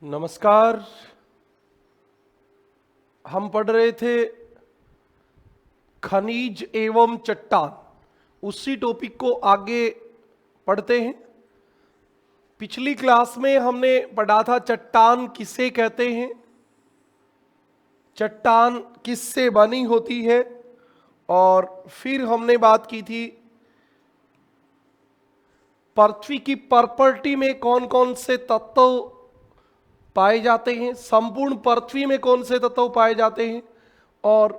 नमस्कार। हम पढ़ रहे थे खनिज एवं चट्टान। उसी टॉपिक को आगे पढ़ते हैं। पिछली क्लास में हमने पढ़ा था चट्टान किसे कहते हैं, चट्टान किससे बनी होती है, और फिर हमने बात की थी पृथ्वी की प्रॉपर्टी में कौन कौन से तत्व पाए जाते हैं, संपूर्ण पृथ्वी में कौन से तत्व पाए जाते हैं, और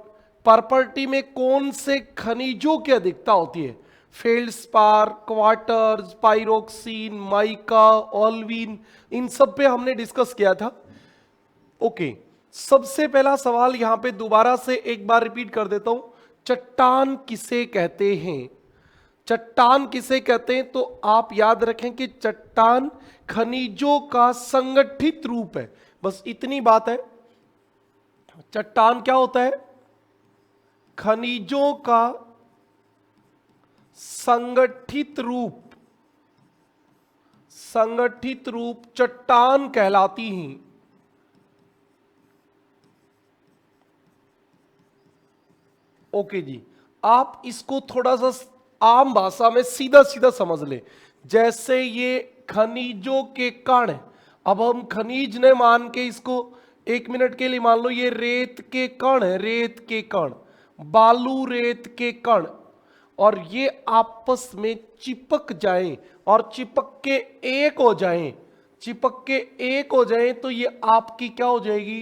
प्रॉपर्टी में कौन से खनिजों की अधिकता होती है। फेल्डस्पार, क्वार्टर्स, पाइरोक्सीन, माइका, ओल्विन, इन सब पे हमने डिस्कस किया था। ओके, सबसे पहला सवाल यहां पे दोबारा से एक बार रिपीट कर देता हूं। चट्टान किसे कहते हैं? चट्टान किसे कहते हैं तो आप याद रखें कि चट्टान खनिजों का संगठित रूप है। बस इतनी बात है। चट्टान क्या होता है? खनिजों का संगठित रूप, संगठित रूप चट्टान कहलाती हैं। ओके जी, आप इसको थोड़ा सा आम भाषा में सीधा सीधा समझ ले। जैसे ये खनिजों के कण, अब हम खनिज ने मान के इसको एक मिनट के लिए मान लो ये रेत के कण है, रेत के कण, बालू रेत के कण, और ये आपस में चिपक जाएं और चिपक के एक हो जाएं, चिपक के एक हो जाएं तो ये आपकी क्या हो जाएगी?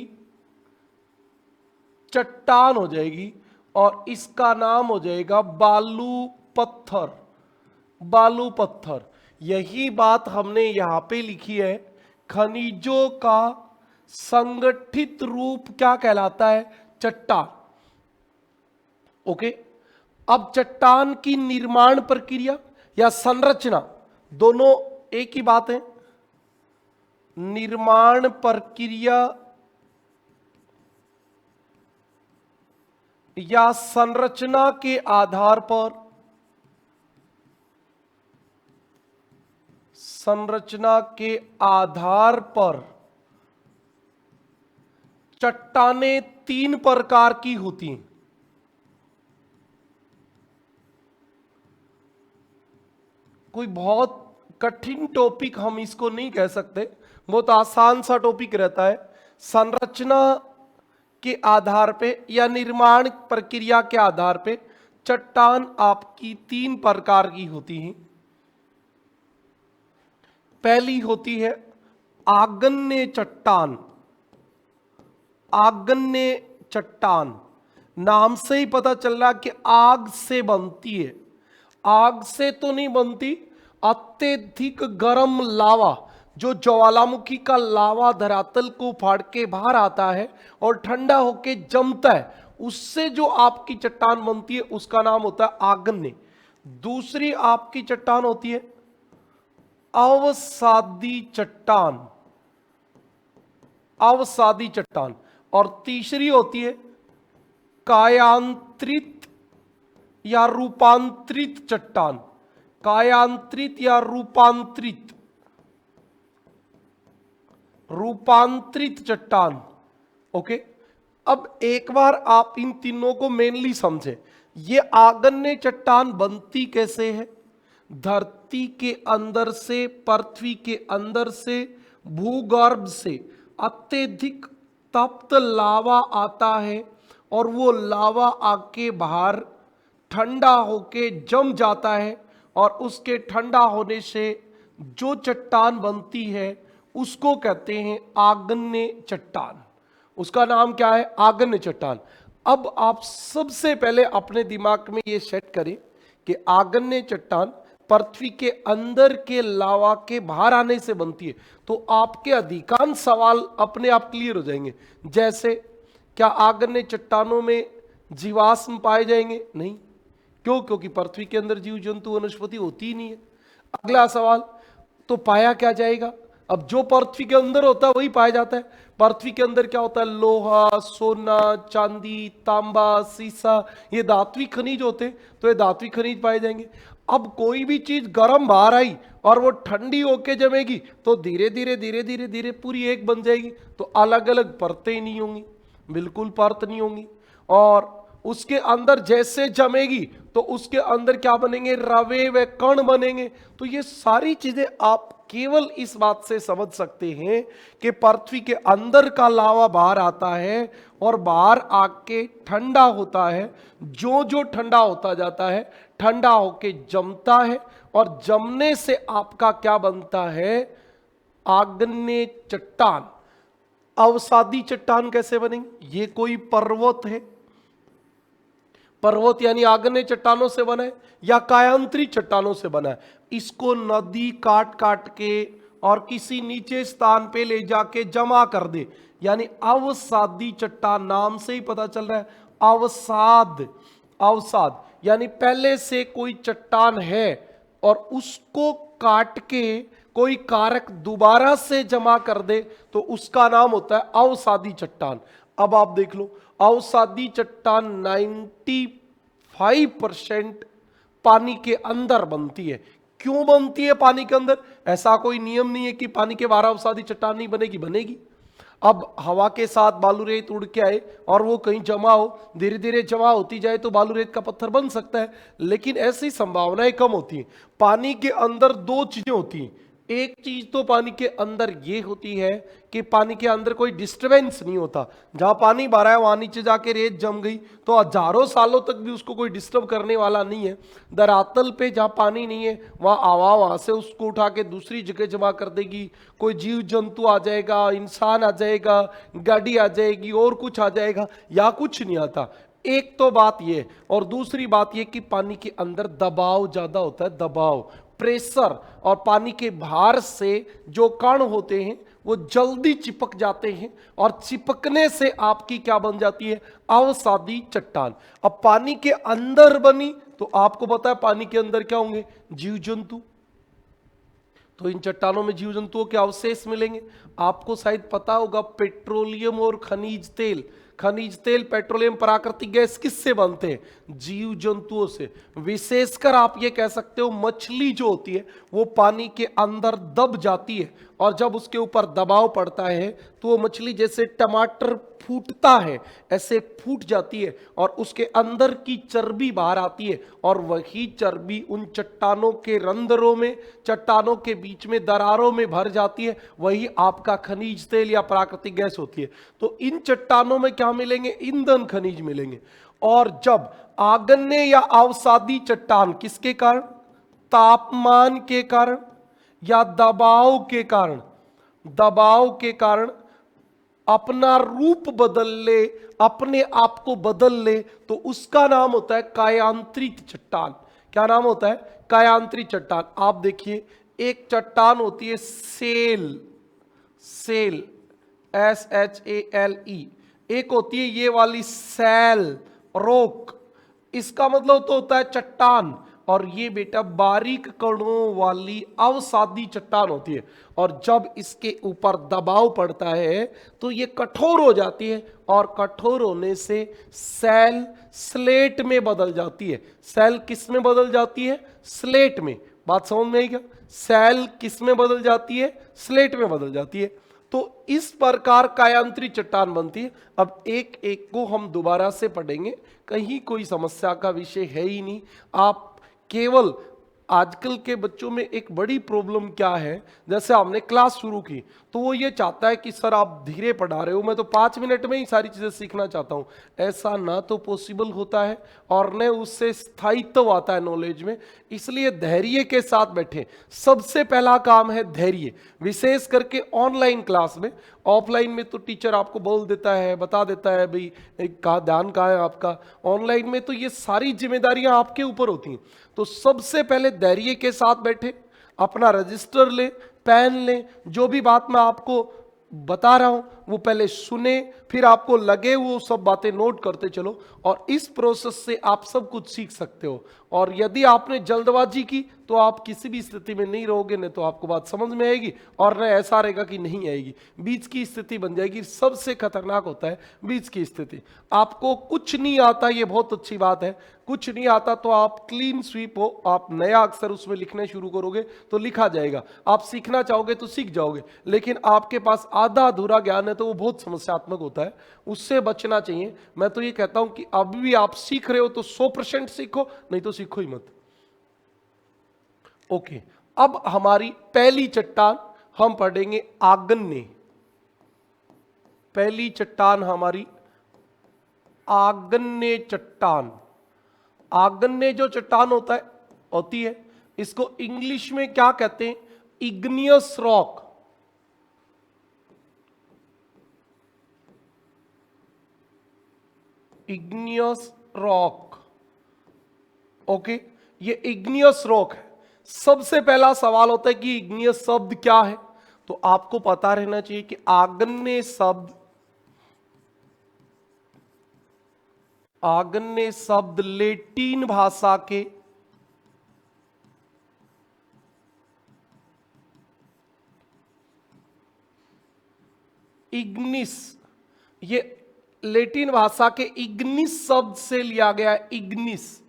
चट्टान हो जाएगी, और इसका नाम हो जाएगा बालू पत्थर। बालू पत्थर। यही बात हमने यहां पे लिखी है। खनिजों का संगठित रूप क्या कहलाता है? चट्टान। ओके, अब चट्टान की निर्माण प्रक्रिया या संरचना दोनों एक ही बात है। निर्माण प्रक्रिया या संरचना के आधार पर, संरचना के आधार पर चट्टानें तीन प्रकार की होती हैं। कोई बहुत कठिन टॉपिक हम इसको नहीं कह सकते, बहुत आसान सा टॉपिक रहता है। संरचना के आधार पे या निर्माण प्रक्रिया के आधार पे चट्टान आपकी तीन प्रकार की होती हैं। पहली होती है आगन्य चट्टान। आगन्य चट्टान, नाम से ही पता चल रहा कि आग से बनती है। आग से तो नहीं बनती, अत्यधिक गर्म लावा, जो ज्वालामुखी का लावा धरातल को फाड़ के बाहर आता है और ठंडा होके जमता है, उससे जो आपकी चट्टान बनती है उसका नाम होता है आगन्य। दूसरी आपकी चट्टान होती है अवसादी चट्टान, अवसादी चट्टान। और तीसरी होती है कायांतरित या रूपांतरित चट्टान। कायांतरित या रूपांतरित, रूपांतरित चट्टान। ओके, अब एक बार आप इन तीनों को मेनली समझे। ये आगन्य चट्टान बनती कैसे है? धरती के अंदर से, पृथ्वी के अंदर से, भूगर्भ से अत्यधिक तप्त लावा आता है, और वो लावा आके बाहर ठंडा होके जम जाता है, और उसके ठंडा होने से जो चट्टान बनती है उसको कहते हैं आगन्य चट्टान। उसका नाम क्या है? आगन्य चट्टान। अब आप सबसे पहले अपने दिमाग में ये सेट करें कि आगन्य चट्टान पृथ्वी के अंदर के लावा के बाहर आने से बनती है, तो आपके अधिकांश सवाल अपने आप क्लियर हो जाएंगे। जैसे, क्या आगन्य चट्टानों में जीवाश्म पाए जाएंगे? नहीं। क्यों? क्योंकि पृथ्वी के अंदर जीव जंतु वनस्पति होती ही नहीं है। अगला सवाल, तो पाया क्या जाएगा? अब जो पृथ्वी के अंदर होता है वही पाया जाता है। पृथ्वी के अंदर क्या होता है? लोहा, सोना, चांदी, तांबा, सीसा, ये धात्विक खनिज होते हैं, तो ये धात्विक खनिज पाए जाएंगे। अब कोई भी चीज गर्म बाहर आई और वो ठंडी होके जमेगी तो धीरे धीरे धीरे धीरे धीरे पूरी एक बन जाएगी, तो अलग अलग परतें ही नहीं होंगी, बिल्कुल परत नहीं होंगी। और उसके अंदर जैसे जमेगी तो उसके अंदर क्या बनेंगे? रवे व कण बनेंगे। तो ये सारी चीजें आप केवल इस बात से समझ सकते हैं कि पृथ्वी के अंदर का लावा बाहर आता है और बाहर आके ठंडा होता है। जो जो ठंडा होता जाता है ठंडा होके जमता है, और जमने से आपका क्या बनता है? आग्नेय चट्टान। अवसादी चट्टान कैसे बनेंगे? ये कोई पर्वत है, पर्वत यानी आग्नेय चट्टानों से बना है या कायांतरी चट्टानों से बना है। इसको नदी काट काट के और किसी नीचे स्थान पे ले जाके जमा कर दे, यानी अवसादी चट्टान, नाम से ही पता चल रहा है अवसाद। अवसाद यानी पहले से कोई चट्टान है और उसको काट के कोई कारक दोबारा से जमा कर दे तो उसका नाम होता है अवसादी चट्टान। अब आप देख लो, अवसादी चट्टान 95% पानी के अंदर बनती है। क्यों बनती है पानी के अंदर? ऐसा कोई नियम नहीं है कि पानी के बाहर अवसादी चट्टान नहीं बनेगी, बनेगी। अब हवा के साथ बालू रेत उड़ के आए और वो कहीं जमा हो, धीरे धीरे जमा होती जाए तो बालू रेत का पत्थर बन सकता है, लेकिन ऐसी संभावनाएं कम होती हैं। पानी के अंदर दो चीजें होती हैं। एक चीज तो पानी के अंदर ये होती है कि पानी के अंदर कोई डिस्टरबेंस नहीं होता। जहां पानी भरा है वहां नीचे जाके रेत जम गई तो हजारों सालों तक भी उसको कोई डिस्टर्ब करने वाला नहीं है। धरातल पे जहां पानी नहीं है वहां हवा वहां से उसको उठा के दूसरी जगह जमा कर देगी। कोई जीव जंतु आ जाएगा, इंसान आ जाएगा, गाड़ी आ जाएगी और कुछ आ जाएगा, या कुछ नहीं आता। एक तो बात ये, और दूसरी बात ये कि पानी के अंदर दबाव ज्यादा होता है, दबाव, प्रेशर, और पानी के भार से जो कण होते हैं वो जल्दी चिपक जाते हैं और चिपकने से आपकी क्या बन जाती है? अवसादी चट्टान। अब पानी के अंदर बनी तो आपको पता है पानी के अंदर क्या होंगे? जीव जंतु। तो इन चट्टानों में जीव जंतुओं के अवशेष मिलेंगे। आपको शायद पता होगा पेट्रोलियम और खनिज तेल, खनिज तेल, पेट्रोलियम, प्राकृतिक गैस किससे बनते हैं? जीव जंतुओं से। विशेषकर आप ये कह सकते हो मछली जो होती है वो पानी के अंदर दब जाती है, और जब उसके ऊपर दबाव पड़ता है तो वो मछली जैसे टमाटर फूटता है ऐसे फूट जाती है और उसके अंदर की चर्बी बाहर आती है, और वही चर्बी उन चट्टानों के रंध्रों में, चट्टानों के बीच में दरारों में भर जाती है। वही आपका खनिज तेल या प्राकृतिक गैस होती है। तो इन चट्टानों में क्या मिलेंगे? ईंधन खनिज मिलेंगे। और जब आग्नेय या अवसादी चट्टान किसके कारण? तापमान के कारण या दबाव के कारण, दबाव के कारण अपना रूप बदल ले, अपने आप को बदल ले, तो उसका नाम होता है कायांतरित चट्टान। क्या नाम होता है? कायांतरित चट्टान। आप देखिए, एक चट्टान होती है सेल, सेल, SHALE, एक होती है ये वाली सैल, रोक। इसका मतलब तो होता है चट्टान, और ये बेटा बारीक कणों वाली अवसादी चट्टान होती है। और जब इसके ऊपर दबाव पड़ता है तो ये कठोर हो जाती है, और कठोर होने से सैल स्लेट में बदल जाती है। सैल किस में बदल जाती है? स्लेट में। बात समझ में आई क्या? सैल किस में बदल जाती है? स्लेट में बदल जाती है। तो इस प्रकार कायांतरित चट्टान बनती है। अब एक एक को हम दोबारा से पढ़ेंगे, कहीं कोई समस्या का विषय है ही नहीं। आप केवल, आजकल के बच्चों में एक बड़ी प्रॉब्लम क्या है, जैसे हमने क्लास शुरू की तो वो ये चाहता है कि सर आप धीरे पढ़ा रहे हो, मैं तो 5 मिनट में ही सारी चीजें सीखना चाहता हूं। ऐसा ना तो पॉसिबल होता है और न उससे स्थायित्व आता है नॉलेज में। इसलिए धैर्य के साथ बैठे। सबसे पहला काम है धैर्य, विशेष करके ऑनलाइन क्लास में। ऑफलाइन में तो टीचर आपको बोल देता है, बता देता है भाई कहाँ ध्यान कहाँ है आपका। ऑनलाइन में तो ये सारी जिम्मेदारियां आपके ऊपर होती हैं। तो सबसे पहले धैर्य के साथ बैठे, अपना रजिस्टर ले, पेन ले, जो भी बात मैं आपको बता रहा हूं वो पहले सुने, फिर आपको लगे, वो सब बातें नोट करते चलो, और इस प्रोसेस से आप सब कुछ सीख सकते हो। और यदि आपने जल्दबाजी की तो आप किसी भी स्थिति में नहीं रहोगे, नहीं तो आपको बात समझ में आएगी और न ऐसा रहेगा कि नहीं आएगी, बीच की स्थिति बन जाएगी। सबसे खतरनाक होता है बीच की स्थिति। आपको कुछ नहीं आता, ये बहुत अच्छी बात है, कुछ नहीं आता तो आप क्लीन स्वीप हो, आप नया अक्षर उसमें लिखने शुरू करोगे तो लिखा जाएगा। आप सीखना चाहोगे तो सीख जाओगे, लेकिन आपके पास आधा अधूरा ज्ञान है तो वो बहुत समस्यात्मक होता है, उससे बचना चाहिए। मैं तो ये कहता हूं कि अभी भी आप सीख रहे हो तो 100% सीखो, नहीं तो सीखो ही मत। ओके, अब हमारी पहली चट्टान हम पढ़ेंगे आगन्य। पहली चट्टान हमारी आगन्य चट्टान। आगन्य जो चट्टान होती है, इसको इंग्लिश में क्या कहते हैं? Igneous rock. Igneous rock, okay, ये इग्नियस रॉक है। सबसे पहला सवाल होता है कि इग्नियस शब्द क्या है, तो आपको पता रहना चाहिए कि आगन्य शब्द लैटिन भाषा के इग्निस, ये लैटिन भाषा के इग्निस शब्द से लिया गया है, इग्निस।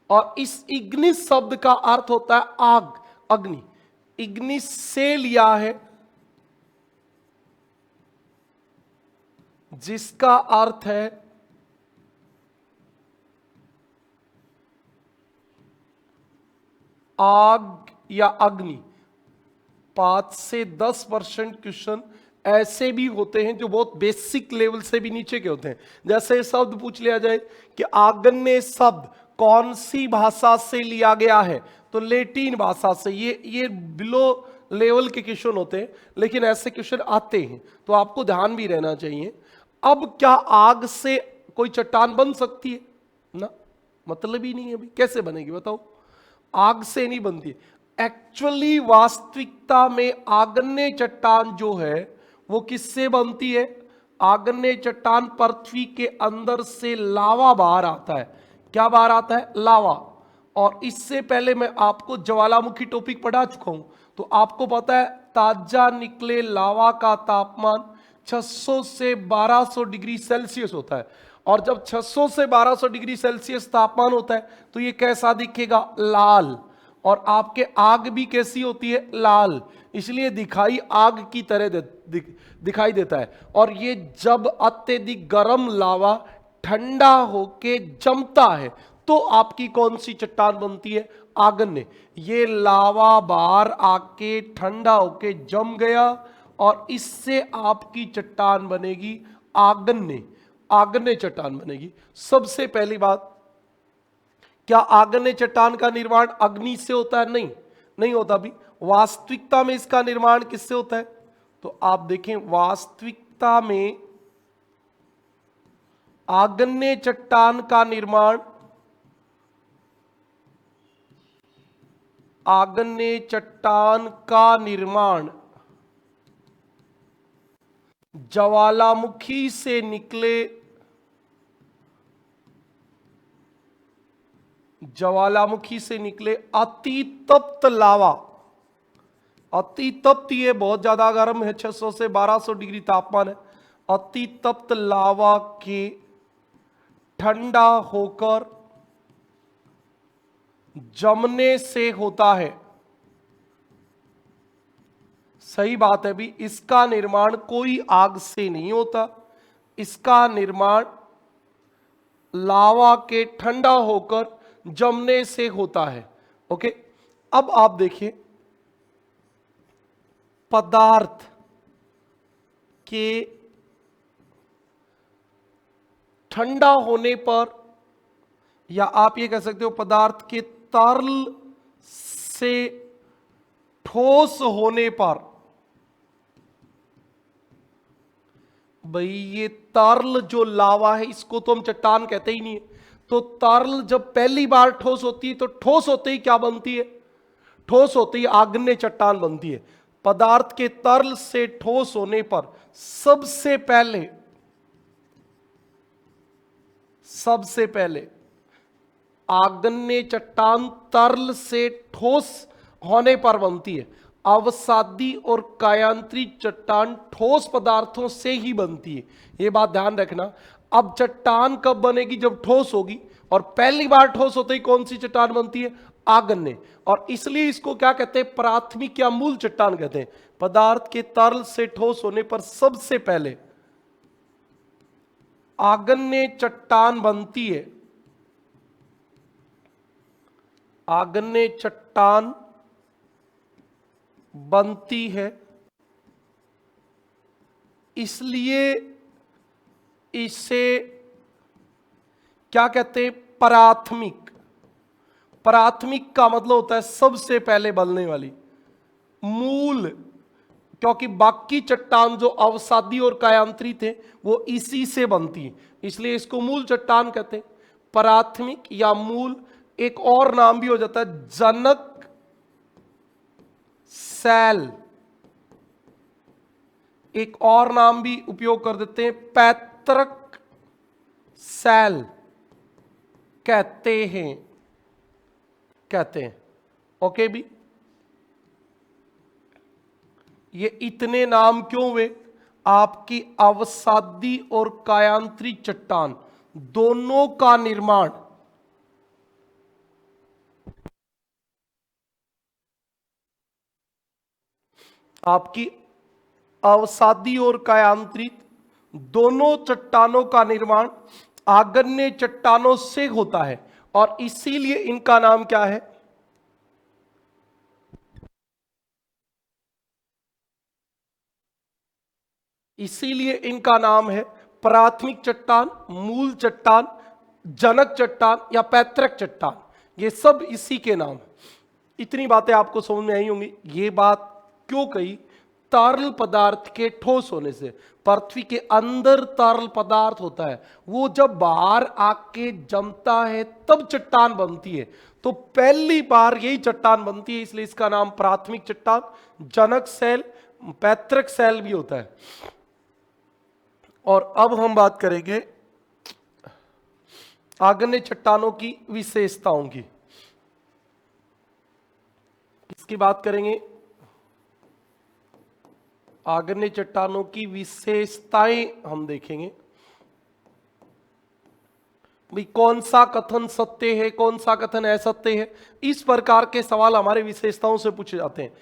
और इस इग्निस शब्द का अर्थ होता है आग, अग्नि। इग्निस से लिया है, जिसका अर्थ है आग या अग्नि। 5 से 10% क्वेश्चन ऐसे भी होते हैं जो बहुत बेसिक लेवल से भी नीचे के होते हैं। जैसे शब्द पूछ लिया जाए कि आगन्य शब्द कौन सी भाषा से लिया गया है, तो लैटिन भाषा से। ये बिलो लेवल के क्वेश्चन होते हैं, लेकिन ऐसे क्वेश्चन आते हैं, तो आपको ध्यान भी रहना चाहिए। अब क्या आग से कोई चट्टान बन सकती है? ना, मतलब ही नहीं है। अभी कैसे बनेगी बताओ? आग से नहीं बनती। एक्चुअली वास्तविकता में आगन्य चट्टान जो है वो किससे बनती है? आगन्य चट्टान पृथ्वी के अंदर से लावा बाहर आता है। क्या बाहर आता है? लावा। और इससे पहले मैं आपको ज्वालामुखी टॉपिक पढ़ा चुका हूं, तो आपको पता है ताजा निकले लावा का तापमान 600 से 1200 डिग्री सेल्सियस होता है। और जब 600 से 1200 डिग्री सेल्सियस तापमान होता है तो ये कैसा दिखेगा? लाल। और आपके आग भी कैसी होती है? लाल। इसलिए दिखाई आग की तरह दिखाई देता है। और ये जब अत्यधिक गर्म लावा ठंडा होके जमता है तो आपकी कौन सी चट्टान बनती है? आगन्य। ये लावा बाहर आके ठंडा होके जम गया और इससे आपकी चट्टान बनेगी आगन्य। आगन्य चट्टान बनेगी। सबसे पहली बात, क्या आगन्य चट्टान का निर्माण अग्नि से होता है? नहीं, नहीं होता भी। वास्तविकता में इसका निर्माण किससे होता है? तो आप देखें, वास्तविकता में आगन्य चट्टान का निर्माण, आगन्य चट्टान का निर्माण ज्वालामुखी से निकले, ज्वालामुखी से निकले अति तप्त लावा। अति तप्त, ये बहुत ज्यादा गर्म है, 600 से 1200 डिग्री तापमान है। अति तप्त लावा के ठंडा होकर जमने से होता है। सही बात है भी, इसका निर्माण कोई आग से नहीं होता, इसका निर्माण लावा के ठंडा होकर जमने से होता है। ओके, अब आप देखिए, पदार्थ के ठंडा होने पर, या आप ये कह सकते हो पदार्थ के तरल से ठोस होने पर, भाई ये तरल जो लावा है इसको तो हम चट्टान कहते ही नहीं है। तो तरल जब पहली बार ठोस होती है तो ठोस होते ही क्या बनती है? ठोस होते ही आगन्य चट्टान बनती है। पदार्थ के तरल से ठोस होने पर सबसे पहले आग्नेय चट्टान तरल से ठोस होने पर बनती है। अवसादी और कायांतरी चट्टान ठोस पदार्थों से ही बनती है, यह बात ध्यान रखना। अब चट्टान कब बनेगी? जब ठोस होगी, और पहली बार ठोस होते ही कौन सी चट्टान बनती है? आग्नेय। और इसलिए इसको क्या कहते हैं? प्राथमिक या मूल चट्टान कहते हैं। पदार्थ के तरल से ठोस होने पर सबसे पहले आग्नेय चट्टान बनती है। आग्नेय चट्टान बनती है, इसलिए इसे क्या कहते हैं? प्राथमिक। प्राथमिक का मतलब होता है सबसे पहले बनने वाली। मूल, क्योंकि बाकी चट्टान जो अवसादी और कायांतरी थे वो इसी से बनती है, इसलिए इसको मूल चट्टान कहते हैं। प्राथमिक या मूल, एक और नाम भी हो जाता है जनक सेल, एक और नाम भी उपयोग कर देते हैं, पैतृक सेल कहते हैं। ओके भी, ये इतने नाम क्यों हुए? आपकी अवसादी और कायांतरी चट्टान दोनों का निर्माण आपकी अवसादी और कायांतरित दोनों चट्टानों का निर्माण आग्नेय चट्टानों से होता है, और इसीलिए इनका नाम क्या है? इसीलिए इनका नाम है प्राथमिक चट्टान, मूल चट्टान, जनक चट्टान या पैतृक चट्टान। ये सब इसी के नाम। इतनी बातें आपको समझ में आई होंगी। ये बात क्यों कही? तरल पदार्थ के ठोस होने से। पृथ्वी के अंदर तरल पदार्थ होता है, वो जब बाहर आके जमता है तब चट्टान बनती है। तो पहली बार यही चट्टान बनती है, इसलिए इसका नाम प्राथमिक चट्टान, जनक सेल, पैतृक सेल भी होता है। और अब हम बात करेंगे आग्नेय चट्टानों की विशेषताओं की। इसकी बात करेंगे, आग्नेय चट्टानों की विशेषताएं हम देखेंगे। भाई कौन सा कथन सत्य है, कौन सा कथन असत्य है, इस प्रकार के सवाल हमारे विशेषताओं से पूछे जाते हैं।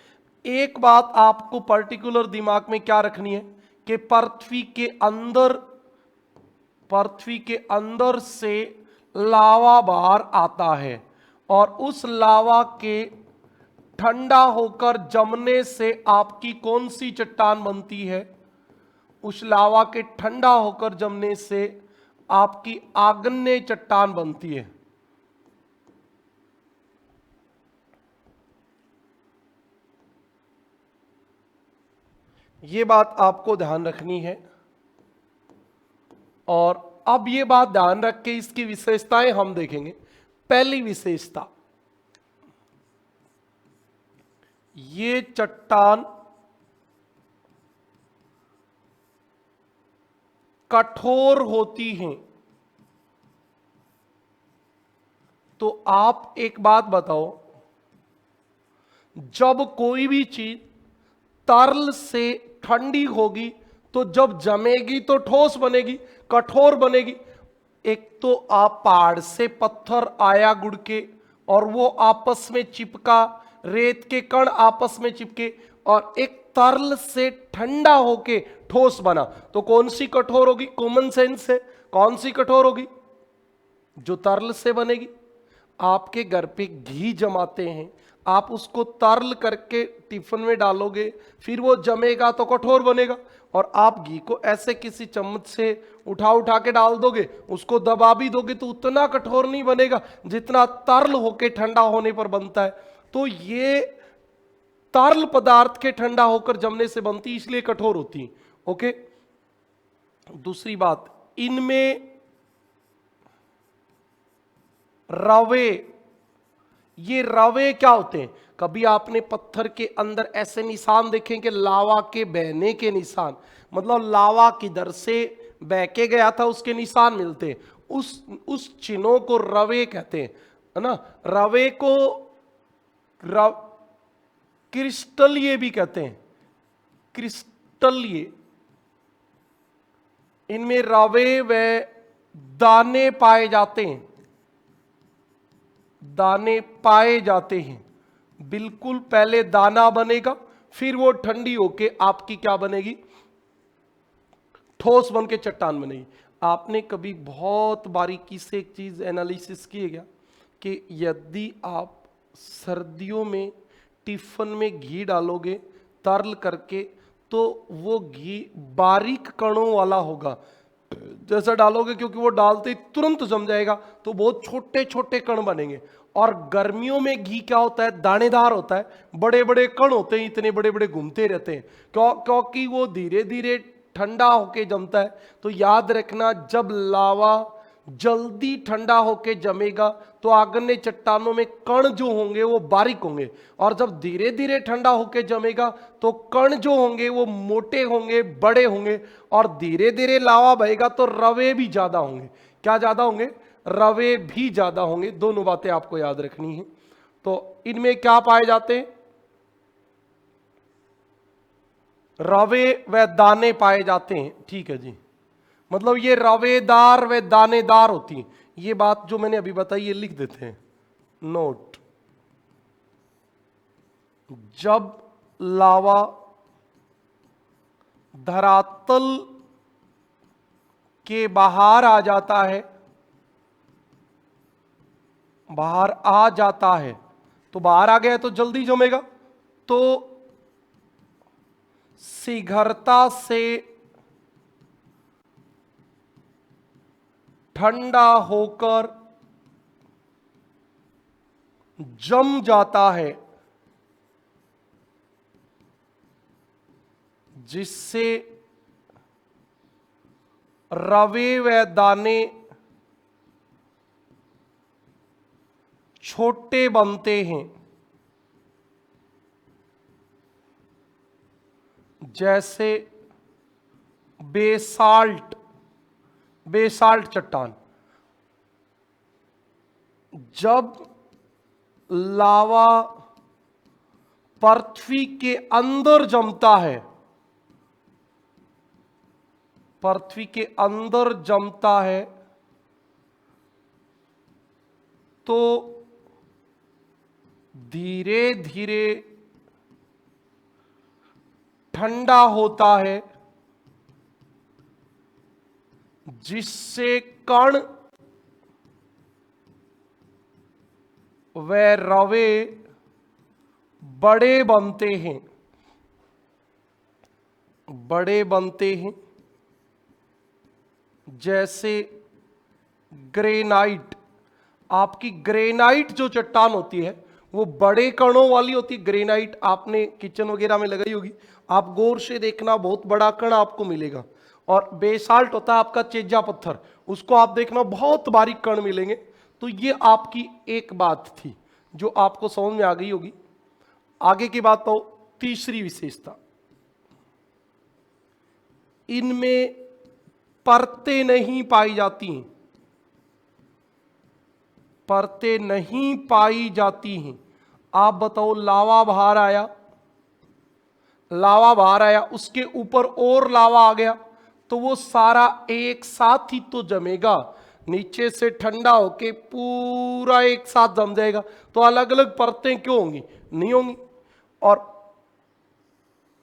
एक बात आपको पर्टिकुलर दिमाग में क्या रखनी है कि पृथ्वी के अंदर से लावा बाहर आता है, और उस लावा के ठंडा होकर जमने से आपकी कौन सी चट्टान बनती है? उस लावा के ठंडा होकर जमने से आपकी आग्नेय चट्टान बनती है। ये बात आपको ध्यान रखनी है। और अब ये बात ध्यान रख के इसकी विशेषताएं हम देखेंगे। पहली विशेषता, ये चट्टान कठोर होती हैं। तो आप एक बात बताओ, जब कोई भी चीज तरल से ठंडी होगी तो जब जमेगी तो ठोस बनेगी, कठोर बनेगी। एक तो आप पहाड़ से पत्थर आया गुड़ के, और वो आपस में चिपका, रेत के कण आपस में चिपके, और एक तरल से ठंडा होके ठोस बना। तो कौन सी कठोर होगी? कॉमन सेंस से कौन सी कठोर होगी? जो तरल से बनेगी। आपके घर पे घी जमाते हैं, आप उसको तरल करके टिफिन में डालोगे, फिर वो जमेगा तो कठोर बनेगा। और आप घी को ऐसे किसी चम्मच से उठा के डाल दोगे, उसको दबा भी दोगे तो उतना कठोर नहीं बनेगा जितना तरल होके ठंडा होने पर बनता है। तो ये तरल पदार्थ के ठंडा होकर जमने से बनती, इसलिए कठोर होती। ओके। दूसरी बात, इनमें रवे ये रवे क्या होते हैं? कभी आपने पत्थर के अंदर ऐसे निशान देखे कि लावा के बहने के निशान, मतलब लावा किधर से बह के गया था उसके निशान मिलते हैं, उस चिन्हों को रवे कहते हैं, है ना। रवे को क्रिस्टल ये भी कहते हैं, क्रिस्टल ये। इनमें रवे व दाने पाए जाते हैं, दाने पाए जाते हैं। बिल्कुल पहले दाना बनेगा, फिर वो ठंडी होके आपकी क्या बनेगी? ठोस बन के चट्टान बनेगी। आपने कभी बहुत बारीकी से एक चीज एनालिसिस की है क्या कि यदि आप सर्दियों में टिफिन में घी डालोगे तरल करके, तो वो घी बारीक कणों वाला होगा। जैसा डालोगे, क्योंकि वो डालते ही तुरंत जम जाएगा, तो बहुत छोटे छोटे कण बनेंगे। और गर्मियों में घी क्या होता है? दानेदार होता है, बड़े बड़े कण होते हैं, इतने बड़े बड़े घूमते रहते हैं। क्योंकि वो धीरे धीरे ठंडा होके जमता है। तो याद रखना, जब लावा जल्दी ठंडा होके जमेगा तो आग्नेय चट्टानों में कण जो होंगे वो बारीक होंगे, और जब धीरे धीरे ठंडा होके जमेगा तो कण जो होंगे वो मोटे होंगे, बड़े होंगे, और धीरे धीरे लावा बहेगा तो रवे भी ज्यादा होंगे। क्या ज्यादा होंगे? रवे भी ज्यादा होंगे। दोनों बातें आपको याद रखनी है। तो इनमें क्या पाए जाते हैं? रवे व दाने पाए जाते हैं। ठीक है जी, मतलब ये रवेदार व दानेदार होती हैं। ये बात जो मैंने अभी बताई ये लिख देते हैं, नोट। जब लावा धरातल के बाहर आ जाता है, बाहर आ जाता है, तो बाहर आ गया तो जल्दी जमेगा, तो शीघ्रता से ठंडा होकर जम जाता है, जिससे रवे व दाने छोटे बनते हैं। जैसे बेसाल्ट, बेसाल्ट चट्टान। जब लावा पृथ्वी के अंदर जमता है, पृथ्वी के अंदर जमता है, तो धीरे धीरे ठंडा होता है, जिससे कण व रवे बड़े बनते हैं, बड़े बनते हैं। जैसे ग्रेनाइट। आपकी ग्रेनाइट जो चट्टान होती है वो बड़े कणों वाली होती है। ग्रेनाइट आपने किचन वगैरह में लगाई होगी, आप गौर से देखना, बहुत बड़ा कण आपको मिलेगा। और बेसाल्ट होता है आपका चेजा पत्थर, उसको आप देखना बहुत बारीक कण मिलेंगे। तो ये आपकी एक बात थी जो आपको समझ में आ गई होगी। आगे की बात तो तीसरी विशेषता, इनमें परतें नहीं पाई जाती हैं, परतें नहीं पाई जाती हैं। आप बताओ, लावा बाहर आया, लावा बाहर आया, उसके ऊपर और लावा आ गया, तो वो सारा एक साथ ही तो जमेगा, नीचे से ठंडा होके पूरा एक साथ जम जाएगा। तो अलग अलग परतें क्यों होंगी? नहीं होंगी। और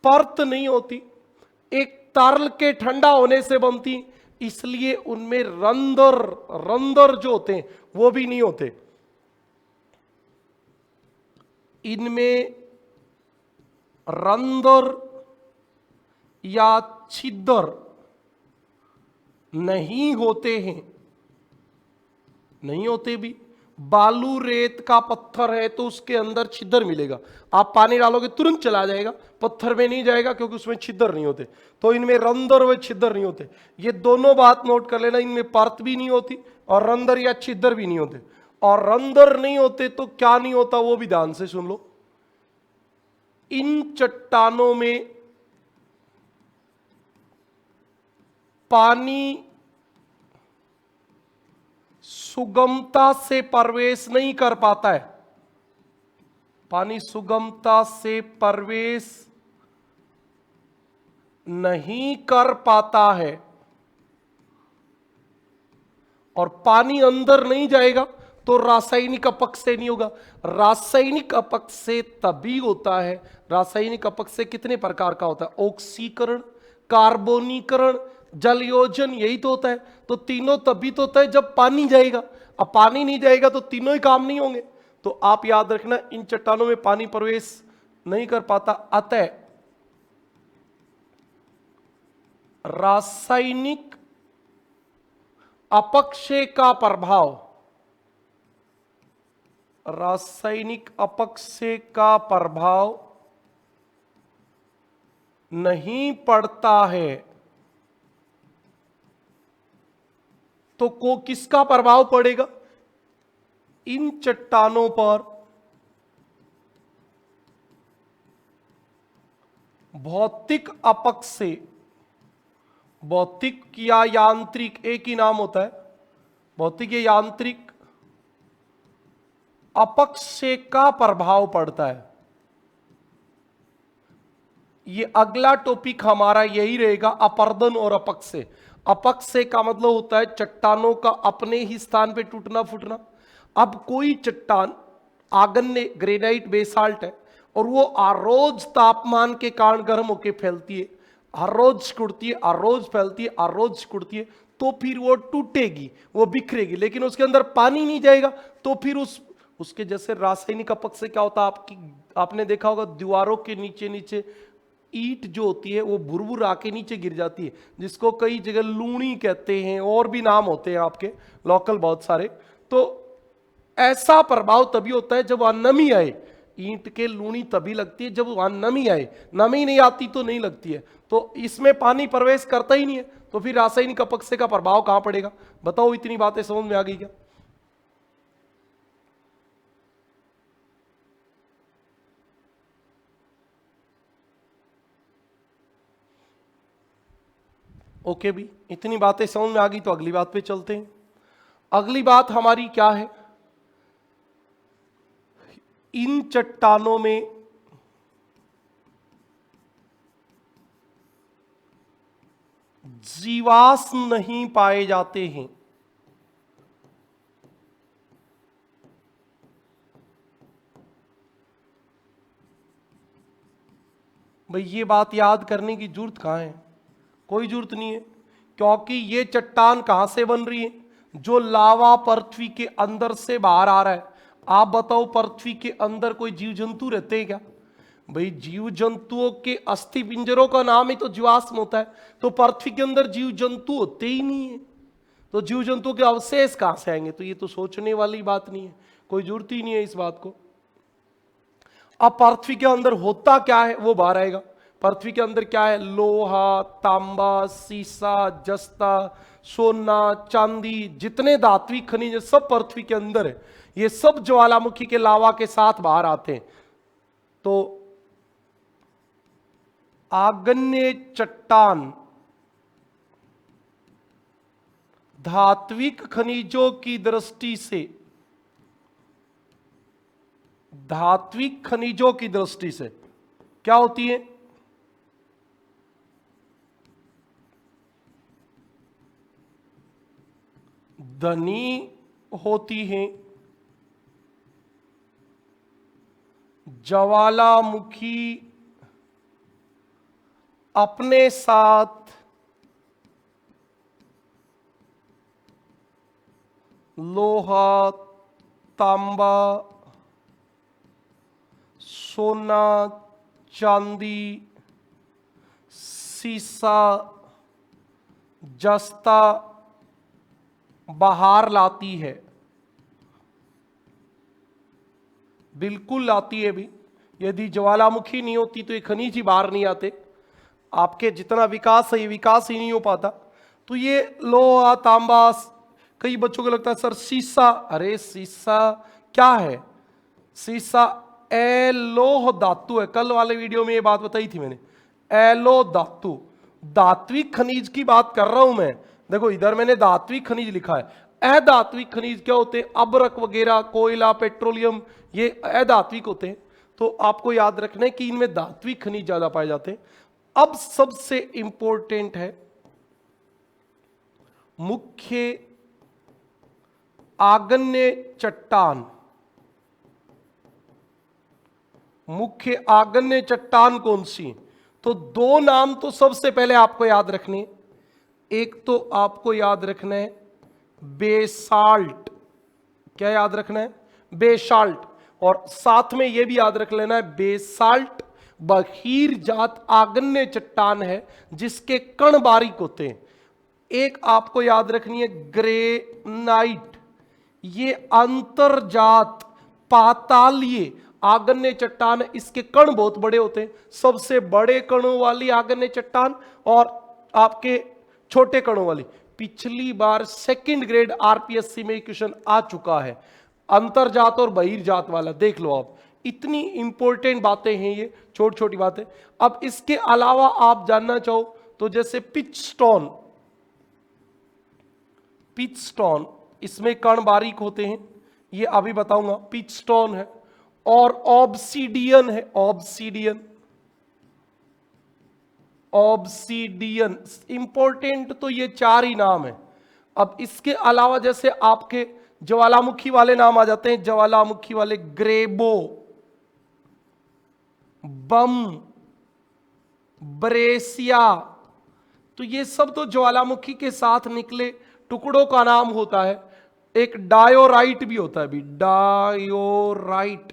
परत नहीं होती, एक तरल के ठंडा होने से बनती, इसलिए उनमें रंध्र, रंध्र जो होते हैं वो भी नहीं होते। इनमें रंध्र या छिद्र नहीं होते हैं, नहीं होते भी। बालू रेत का पत्थर है तो उसके अंदर छिद्र मिलेगा, आप पानी डालोगे तुरंत चला जाएगा, पत्थर में नहीं जाएगा क्योंकि उसमें छिद्र नहीं होते। तो इनमें रंध्र व छिद्र नहीं होते। ये दोनों बात नोट कर लेना, इनमें परत भी नहीं होती और रंध्र या छिद्र भी नहीं होते। और रंध्र नहीं होते तो क्या नहीं होता वो भी ध्यान से सुन लो। इन चट्टानों में पानी सुगमता से प्रवेश नहीं कर पाता है, पानी सुगमता से प्रवेश नहीं कर पाता है, और पानी अंदर नहीं जाएगा तो रासायनिक अपक्षय नहीं होगा। रासायनिक अपक्षय तभी होता है, रासायनिक अपक्षय कितने प्रकार का होता है? ऑक्सीकरण, कार्बोनीकरण, जल योजन, यही तो होता है। तो तीनों तभी तो होता है जब पानी जाएगा। अब पानी नहीं जाएगा तो तीनों ही काम नहीं होंगे। तो आप याद रखना, इन चट्टानों में पानी प्रवेश नहीं कर पाता, अतः रासायनिक अपक्षय का प्रभाव, रासायनिक अपक्षय का प्रभाव नहीं पड़ता है। तो किसका प्रभाव पड़ेगा? इन चट्टानों पर भौतिक अपक्षय, भौतिक या यांत्रिक एक ही नाम होता है, भौतिक या यांत्रिक अपक्षय का प्रभाव पड़ता है। ये अगला टॉपिक हमारा यही रहेगा, अपर्दन और अपक्षय। अपक्षय का मतलब होता है चट्टानों का अपने ही स्थान पे टूटना फूटना। अब कोई चट्टान आगन्य ग्रेनाइट बेसाल्ट है और वो हर रोज तापमान के कारण गर्म होकर फैलती है, हर रोज सिकुड़ती है, हर रोज फैलती है, हर रोज सिकुड़ती है, तो फिर वो टूटेगी, वो बिखरेगी, लेकिन उसके अंदर पानी नहीं जाएगा। तो फिर उसके जैसे रासायनिक अपक्षय क्या होता है, आपने देखा होगा दीवारों के नीचे नीचे ईंट जो होती है वो भुरभुर आके नीचे गिर जाती है, जिसको कई जगह लूणी कहते हैं, और भी नाम होते हैं आपके लोकल बहुत सारे। तो ऐसा प्रभाव तभी होता है जब वहां नमी आए। ईंट के लूणी तभी लगती है जब वहां नमी आए, नमी नहीं आती तो नहीं लगती है। तो इसमें पानी प्रवेश करता ही नहीं है, तो फिर रासायनिक अपक्षय का प्रभाव कहां पड़ेगा? बताओ, इतनी बातें समझ में आ गई क्या? ओके भी, इतनी बातें समझ में आ गई तो अगली बात पे चलते हैं। अगली बात हमारी क्या है? इन चट्टानों में जीवाश्म नहीं पाए जाते हैं। भाई ये बात याद करने की जरूरत कहां है? कोई जरूरत नहीं है, क्योंकि ये चट्टान कहां से बन रही है? जो लावा पृथ्वी के अंदर से बाहर आ रहा है। आप बताओ, पृथ्वी के अंदर कोई जीव जंतु रहते हैं क्या? भाई जीव जंतुओं के अस्थि पिंजरों का नाम ही तो जीवाश्म होता है। तो पृथ्वी के अंदर जीव जंतु होते ही नहीं है, तो जीव जंतुओं के अवशेष कहां से आएंगे? तो ये तो सोचने वाली बात नहीं है, कोई जरूरत ही नहीं है इस बात को। अब पृथ्वी के अंदर होता क्या है वो बाहर आएगा। पृथ्वी के अंदर क्या है? लोहा, तांबा, सीसा, जस्ता, सोना, चांदी, जितने धात्विक खनिज सब पृथ्वी के अंदर है। ये सब ज्वालामुखी के लावा के साथ बाहर आते हैं। तो आग्नेय चट्टान धात्विक खनिजों की दृष्टि से, धात्विक खनिजों की दृष्टि से क्या होती है? धनी होती हैं। ज्वालामुखी अपने साथ लोहा, तांबा, सोना, चांदी, सीसा, जस्ता बाहर लाती है। बिल्कुल लाती है भी। यदि ज्वालामुखी नहीं होती तो ये खनिज ही बाहर नहीं आते। आपके जितना विकास है ये विकास ही नहीं हो पाता। तो ये लोहा, तांबा कई बच्चों को लगता है सर सीसा, अरे सीसा क्या है? सीसा एलोह धातु है। कल वाले वीडियो में ये बात बताई थी मैंने, एलो धातु, धात्विक खनिज की बात कर रहा हूं मैं। देखो इधर मैंने धात्विक खनिज लिखा है। अधात्विक खनिज क्या होते हैं? अबरक वगैरह, कोयला, पेट्रोलियम, ये अधात्विक होते हैं। तो आपको याद रखना है कि इनमें धात्विक खनिज ज्यादा पाए जाते हैं। अब सबसे इंपॉर्टेंट है मुख्य आग्नेय चट्टान। मुख्य आग्नेय चट्टान कौन सी? तो दो नाम तो सबसे पहले आपको याद रखने। एक तो आपको याद रखना है बेसाल्ट। क्या याद रखना है? बेसाल्ट। और साथ में यह भी याद रख लेना है बेसाल्ट बहिर्जात आग्नेय चट्टान है जिसके कण बारीक होते हैं। एक आपको याद रखनी है ग्रेनाइट, ये अंतर्जात पातालीय आग्नेय चट्टान है, इसके कण बहुत बड़े होते हैं। सबसे बड़े कणों वाली आग्नेय चट्टान और आपके छोटे कणों वाली। पिछली बार सेकंड ग्रेड आरपीएससी में क्वेश्चन आ चुका है, अंतर्जात और बहिर्जात वाला, देख लो आप। इतनी इंपॉर्टेंट बातें हैं ये, छोटी छोटी बातें। अब इसके अलावा आप जानना चाहो तो जैसे पिचस्टोन, पिचस्टोन इसमें कण बारीक होते हैं, ये अभी बताऊंगा, पिचस्टोन है। और ऑब्सीडियन है, ऑब्सीडियन, ऑब्सीडियन इंपॉर्टेंट। तो ये चार ही नाम है। अब इसके अलावा जैसे आपके ज्वालामुखी वाले नाम आ जाते हैं, ज्वालामुखी वाले ग्रेबो, बम, ब्रेसिया, तो ये सब तो ज्वालामुखी के साथ निकले टुकड़ों का नाम होता है। एक डायोराइट भी होता है भी, डायोराइट,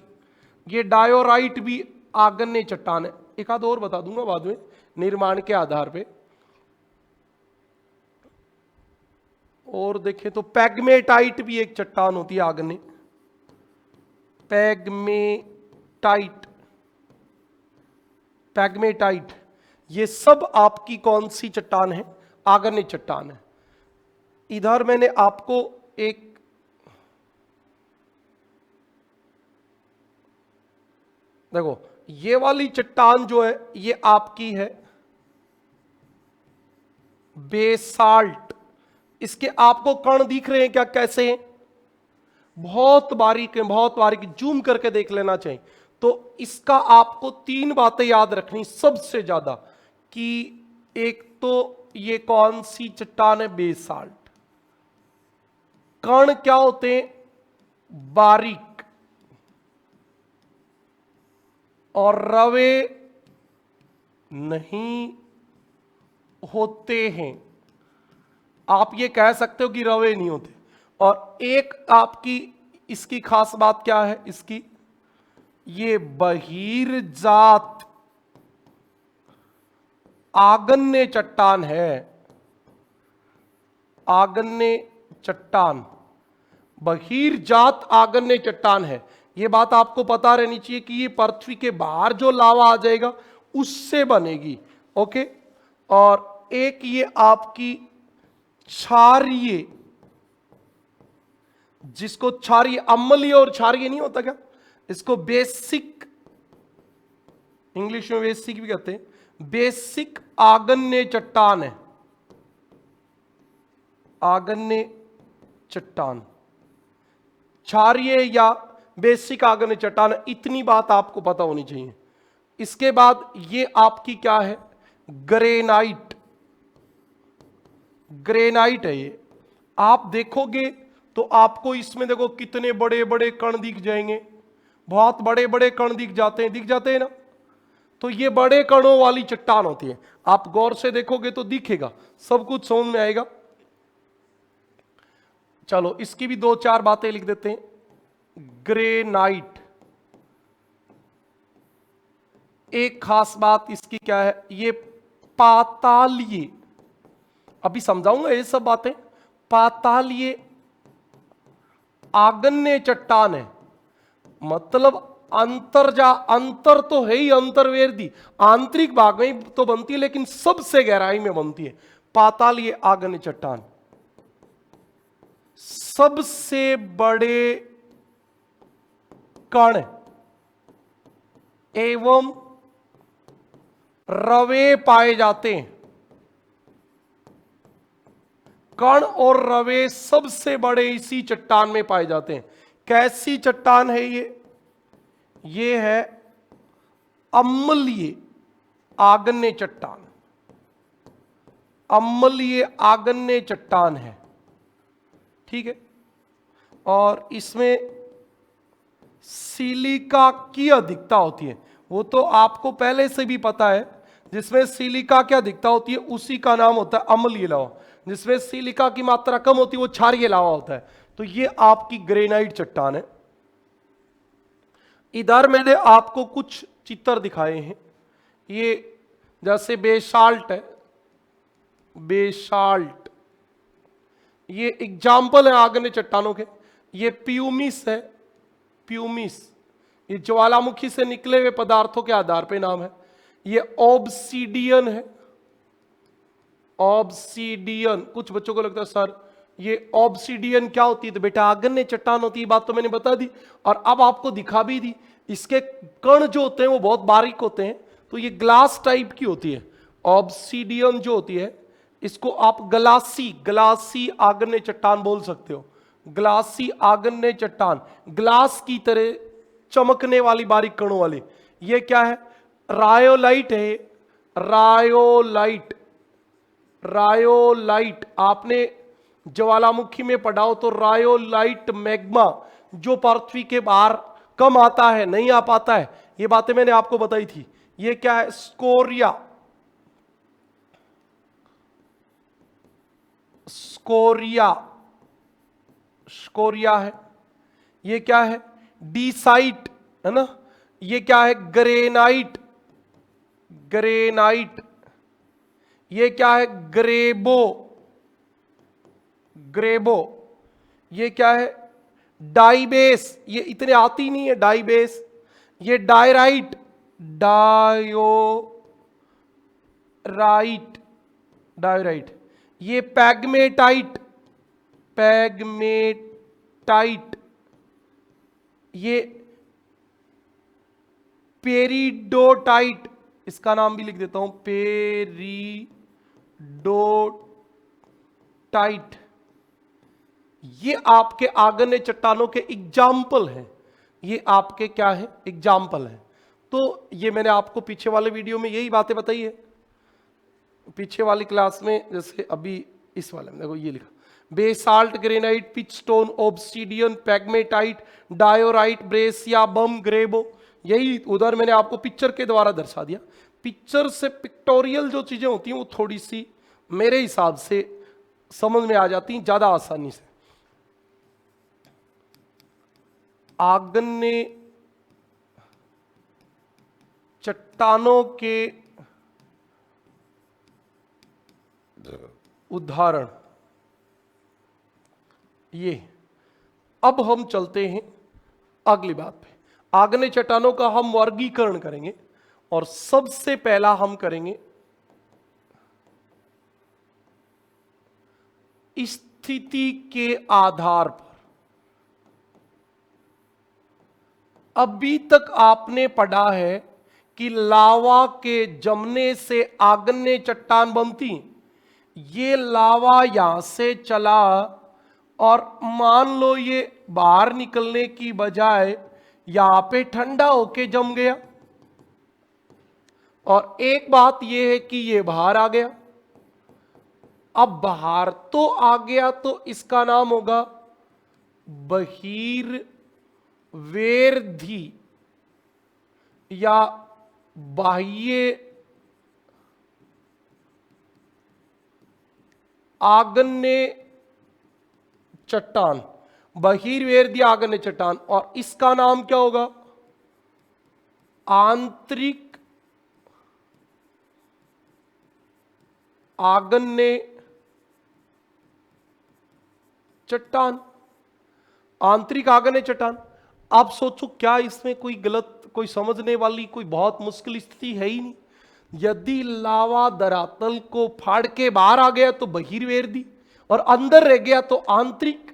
ये डायोराइट भी आग्नेय चट्टान है। एक आध और बता दूंगा बाद में निर्माण के आधार पे। और देखें तो पैग्मेटाइट भी एक चट्टान होती है आग्नेय, पैग्मेटाइट, पैग्मेटाइट, ये सब आपकी कौन सी चट्टान है? आग्नेय चट्टान है। इधर मैंने आपको एक देखो, ये वाली चट्टान जो है ये आपकी है बेसाल्ट। इसके आपको कण दिख रहे हैं क्या? कैसे हैं? बहुत बारीक है, बहुत बारीक, जूम करके देख लेना चाहिए। तो इसका आपको तीन बातें याद रखनी सबसे ज्यादा, कि एक तो ये कौन सी चट्टान है? बेसाल्ट। कण क्या होते हैं? बारीक, और रवे नहीं होते हैं। आप ये कह सकते हो कि रवे नहीं होते। और एक आपकी इसकी खास बात क्या है? इसकी ये बहिर्जात आग्नेय चट्टान है, आग्नेय चट्टान, बहिर्जात आग्नेय चट्टान है। यह बात आपको पता रहनी चाहिए कि ये पृथ्वी के बाहर जो लावा आ जाएगा उससे बनेगी। ओके। और एक ये आपकी क्षारीय, जिसको क्षारीय, अम्लीय और क्षारीय नहीं होता क्या? इसको बेसिक, इंग्लिश में बेसिक भी कहते हैं, बेसिक आग्नेय चट्टान है, आग्नेय चट्टान, क्षारीय या बेसिक आग्नेय चट्टान। इतनी बात आपको पता होनी चाहिए। इसके बाद ये आपकी क्या है? ग्रेनाइट, ग्रेनाइट है ये। आप देखोगे तो आपको इसमें देखो कितने बड़े बड़े कण दिख जाएंगे, बहुत बड़े बड़े कण दिख जाते हैं ना। तो ये बड़े कणों वाली चट्टान होती है। आप गौर से देखोगे तो दिखेगा, सब कुछ समझ में आएगा। चलो इसकी भी दो चार बातें लिख देते हैं। ग्रेनाइट, एक खास बात इसकी क्या है? ये पातालीय, अभी समझाऊंगा ये सब बातें। पातालीय आग्नेय चट्टान है, मतलब अंतर तो है ही, अंतर्वेदी आंतरिक भाग में तो बनती है, लेकिन सबसे गहराई में बनती है पातालीय आग्नेय चट्टान। सबसे बड़े कण एवं रवे पाए जाते हैं। कण और रवे सबसे बड़े इसी चट्टान में पाए जाते हैं। कैसी चट्टान है ये है अम्लीय आग्नेय चट्टान। अम्लीय आग्नेय चट्टान है, ठीक है। और इसमें सिलिका की अधिकता होती है, वो तो आपको पहले से भी पता है। जिसमें सिलिका की अधिकता होती है उसी का नाम होता है अम्लीय लावा। जिसमें सिलिका की मात्रा कम होती है वो क्षारीय लावा होता है। तो ये आपकी ग्रेनाइट चट्टान है। इधर मैंने आपको कुछ चित्र दिखाए हैं। ये जैसे बेसाल्ट है, बेसाल्ट ये एग्जाम्पल है आग्नेय चट्टानों के। ये प्यूमिस है, प्यूमिस ये ज्वालामुखी से निकले हुए पदार्थों के आधार पे नाम है। ये ऑब्सीडियन है, ऑब्सीडियन। कुछ बच्चों को लगता है सर ये ऑब्सीडियन क्या होती है, तो बेटा आग्नेय चट्टान होती है। बात तो मैंने बता दी और अब आपको दिखा भी दी। इसके कण जो होते हैं वो बहुत बारीक होते हैं, तो ये ग्लास टाइप की होती है। ऑब्सीडियन जो होती है इसको आप ग्लासी, ग्लासी आग्नेय चट्टान बोल सकते हो। ग्लासी आग्नेय चट्टान, ग्लास की तरह चमकने वाली बारीक कणों वाली। ये क्या है, रायोलाइट है। रायोलाइट, रायोलाइट आपने ज्वालामुखी में पढ़ा हो तो रायोलाइट मैग्मा जो पृथ्वी के बाहर कम आता है, नहीं आ पाता है, ये बातें मैंने आपको बताई थी। ये क्या है, स्कोरिया, स्कोरिया, स्कोरिया है। ये क्या है, डीसाइट है ना। ये क्या है, ग्रेनाइट, ग्रेनाइट। ये क्या है, ग्रेबो, ग्रेबो। ये क्या है, डाइबेस। ये इतने आती नहीं है, डाइबेस। ये डायराइट, डायोराइट, डायोराइट। ये पैग्मेटाइट, पैग्मेटाइट। ये पेरिडोटाइट, इसका नाम भी लिख देता हूं, पेरिडोटाइट। ये आपके आग्नेय चट्टानों के एग्जाम्पल हैं। ये आपके क्या है, एग्जाम्पल है। तो ये मैंने आपको पीछे वाले वीडियो में यही बातें बताई है। पीछे वाली क्लास में जैसे अभी इस वाले में देखो ये लिखा, basalt, granite, pitchstone, obsidian, pegmatite, diorite, breccia, bomb, ग्रेबो। यही उधर मैंने आपको पिक्चर के द्वारा दर्शा दिया। पिक्चर से पिक्टोरियल जो चीजें होती हैं वो थोड़ी सी मेरे हिसाब से समझ में आ जाती हैं ज्यादा आसानी से। आग्नेय चट्टानों के उदाहरण ये। अब हम चलते हैं अगली बात पे। आग्नेय चट्टानों का हम वर्गीकरण करेंगे और सबसे पहला हम करेंगे स्थिति के आधार पर। अभी तक आपने पढ़ा है कि लावा के जमने से आग्नेय चट्टान बनती। ये लावा यहां से चला और मान लो ये बाहर निकलने की बजाय यहां पे ठंडा होके जम गया। और एक बात यह है कि ये बाहर आ गया। अब बाहर तो आ गया तो इसका नाम होगा बहिर्वेधी या बाह्य आग्नेय चट्टान, बहिर्वेदी आग्नेय चट्टान। और इसका नाम क्या होगा, आंतरिक आग्नेय चट्टान, आंतरिक आग्नेय चट्टान। आप सोचो क्या इसमें कोई गलत, कोई समझने वाली कोई बहुत मुश्किल स्थिति है ही नहीं। यदि लावा धरातल को फाड़ के बाहर आ गया तो बहिर्वेदी और अंदर रह गया तो आंतरिक।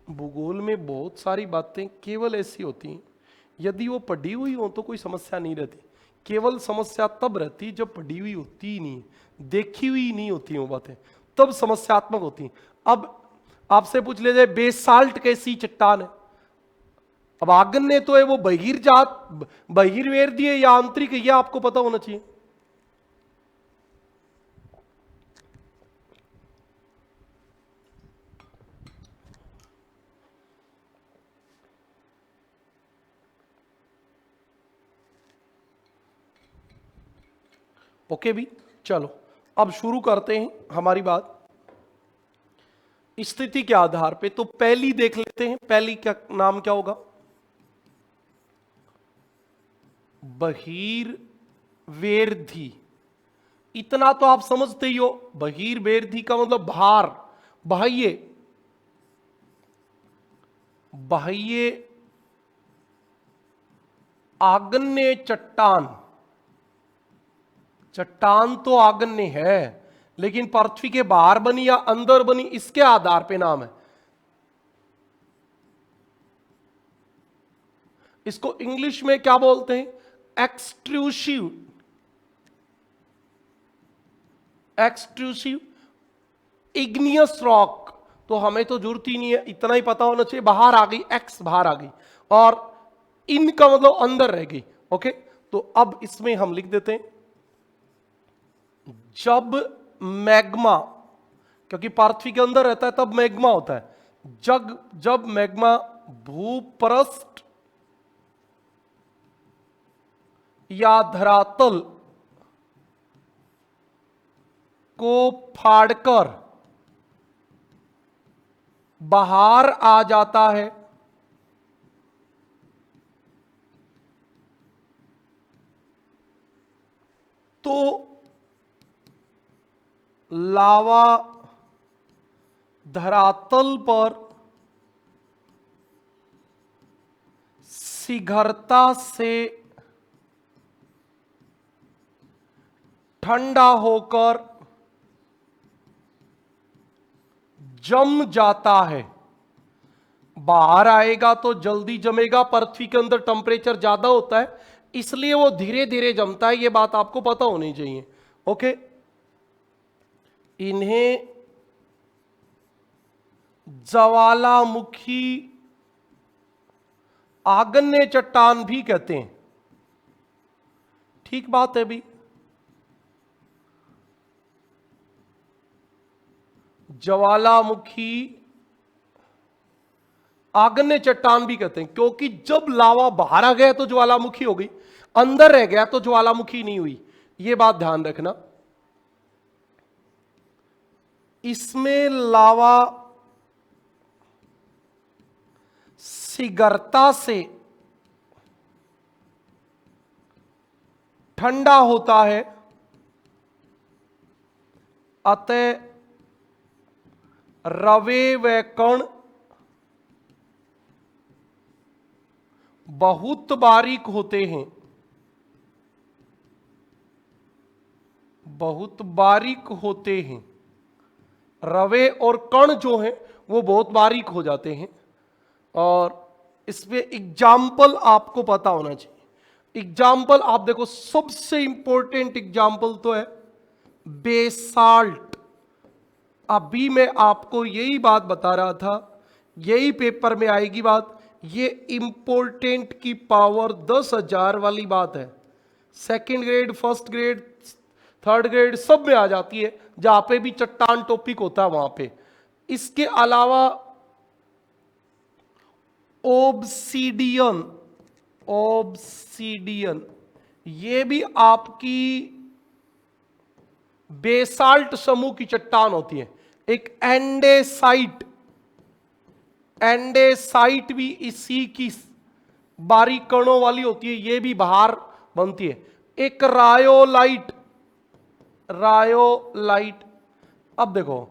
भूगोल में बहुत सारी बातें केवल ऐसी होती हैं, यदि वो पढ़ी हुई हो तो कोई समस्या नहीं रहती। केवल समस्या तब रहती जब पढ़ी हुई होती ही नहीं, देखी हुई नहीं होती वो बातें, तब समस्यात्मक होती। अब आपसे पूछ ले जाए बेसाल्ट कैसी चट्टान है, अब आगन्य तो है, वो बहिर्जात बहिर्वेदीय या आंतरिक, ये आपको पता होना चाहिए। ओके भी, चलो अब शुरू करते हैं हमारी बात स्थिति के आधार पे। तो पहली देख लेते हैं, पहली का नाम क्या होगा, बहिर्वेदी। इतना तो आप समझते ही हो, बहिर्वेदी का मतलब बाहर, बाह्य, बाह्य आग्नेय चट्टान। चट्टान तो आग्नेय है, लेकिन पृथ्वी के बाहर बनी या अंदर बनी, इसके आधार पे नाम है। इसको इंग्लिश में क्या बोलते हैं, एक्सट्रूसिव, एक्सट्रूसिव इग्नियस रॉक। तो हमें तो जरूरत ही नहीं है, इतना ही पता होना चाहिए, बाहर आ गई, एक्स बाहर आ गई, और इनका मतलब अंदर रह गई। ओके, तो अब इसमें हम लिख देते हैं, जब मैग्मा, क्योंकि पृथ्वी के अंदर रहता है तब मैग्मा होता है, जब मैग्मा भूपृष्ठ या धरातल को फाड़कर बाहर आ जाता है, तो लावा धरातल पर शीघ्रता से ठंडा होकर जम जाता है। बाहर आएगा तो जल्दी जमेगा, पृथ्वी के अंदर टेम्परेचर ज्यादा होता है, इसलिए वो धीरे धीरे जमता है। ये बात आपको पता होनी चाहिए। ओके, इन्हें ज्वालामुखी आग्नेय चट्टान भी कहते हैं। ठीक बात है भी, ज्वालामुखी आग्नेय चट्टान भी कहते हैं, क्योंकि जब लावा बाहर आ गया तो ज्वालामुखी हो गई, अंदर रह गया तो ज्वालामुखी नहीं हुई। यह बात ध्यान रखना। इसमें लावा शीघ्रता से ठंडा होता है, अतः रवे व कण बहुत बारीक होते हैं, बहुत बारीक होते हैं। रवे और कण जो हैं वो बहुत बारीक हो जाते हैं। और इसमें एग्जाम्पल आपको पता होना चाहिए। एग्जाम्पल आप देखो, सबसे इंपॉर्टेंट एग्जाम्पल तो है बेसाल्ट। अभी मैं आपको यही बात बता रहा था, यही पेपर में आएगी बात। ये इंपॉर्टेंट की पावर 10,000 वाली बात है। Second grade, first grade, third grade सब में आ जाती है, जहां पे भी चट्टान टॉपिक होता है वहां पे। इसके अलावा ओब्सीडियन, ओब्सीडियन ये भी आपकी बेसाल्ट समूह की चट्टान होती है। एक एंडेसाइट, एंडेसाइट भी इसी की बारीक कणों वाली होती है, ये भी बाहर बनती है। एक रायोलाइट, रायोलाइट। अब देखो,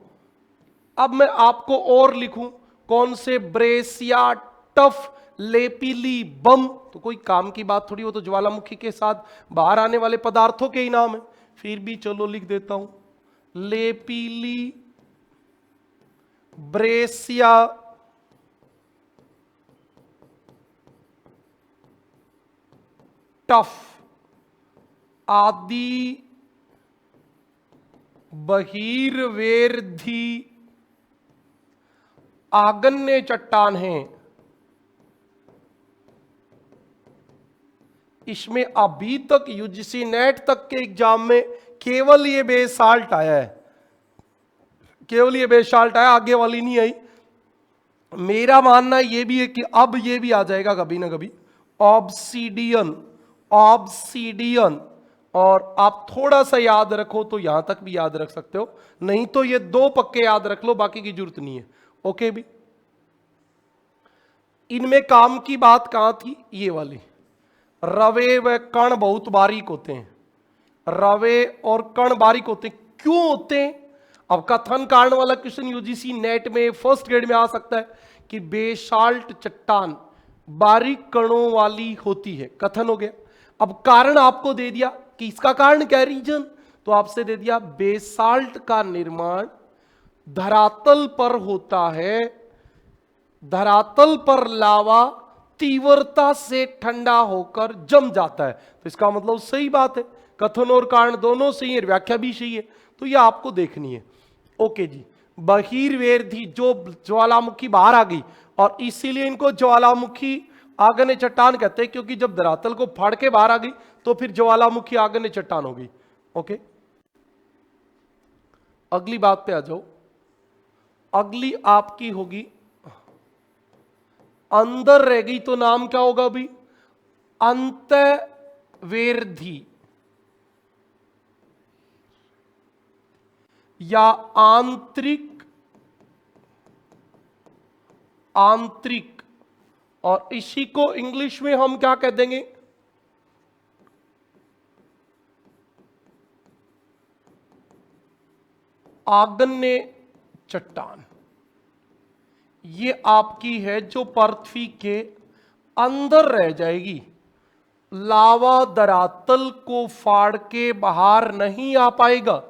अब मैं आपको और लिखूं कौन से, ब्रेसिया, टफ, लेपिली, बम, तो कोई काम की बात थोड़ी, वो तो ज्वालामुखी के साथ बाहर आने वाले पदार्थों के ही नाम है। फिर भी चलो लिख देता हूं, लेपिली, ब्रेसिया, टफ आदि बहिर्वेधी आगन्य चट्टान हैं। इसमें अभी तक यूजीसी नेट तक के एग्जाम में केवल ये बेसाल्ट आया है, केवल ये बेसाल्ट आया, आगे वाली नहीं आई। मेरा मानना ये भी है कि अब ये भी आ जाएगा कभी ना कभी, ऑब्सीडियन। ऑब्सीडियन, और आप थोड़ा सा याद रखो तो यहां तक भी याद रख सकते हो, नहीं तो ये दो पक्के याद रख लो, बाकी की जरूरत नहीं है। ओके भी, इनमें काम की बात कहां थी, ये वाली। रवे व कण बहुत बारीक होते हैं, रवे और कण बारीक होते हैं। क्यों होते हैं? अब कथन कारण वाला क्वेश्चन यूजीसी नेट में फर्स्ट ग्रेड में आ सकता है कि बेसाल्ट चट्टान बारीक कणों वाली होती है, कथन हो गया। अब कारण आपको दे दिया कि इसका कारण क्या है, रीजन, तो आपसे दे दिया बेसाल्ट का निर्माण धरातल पर होता है, धरातल पर लावा तीव्रता से ठंडा होकर जम जाता है। तो इसका मतलब सही बात है, कथन और कारण दोनों सही है, व्याख्या भी सही है, तो ये आपको देखनी है। ओके जी, बहिर्वेधी जो ज्वालामुखी बाहर आ गई, और इसीलिए इनको ज्वालामुखी आग्नेय चट्टान कहते हैं, क्योंकि जब धरातल को फाड़ के बाहर आ गई तो फिर ज्वालामुखी आग्नेय चट्टान हो गई। ओके, अगली बात पे आ जाओ। अगली आपकी होगी, अंदर रह गई तो नाम क्या होगा अभी, अंतर्वेधी या आंतरिक, आंतरिक, और इसी को इंग्लिश में हम क्या कह देंगे, आग्नेय चट्टान। ये आपकी है जो पृथ्वी के अंदर रह जाएगी, लावा धरातल को फाड़ के बाहर नहीं आ पाएगा,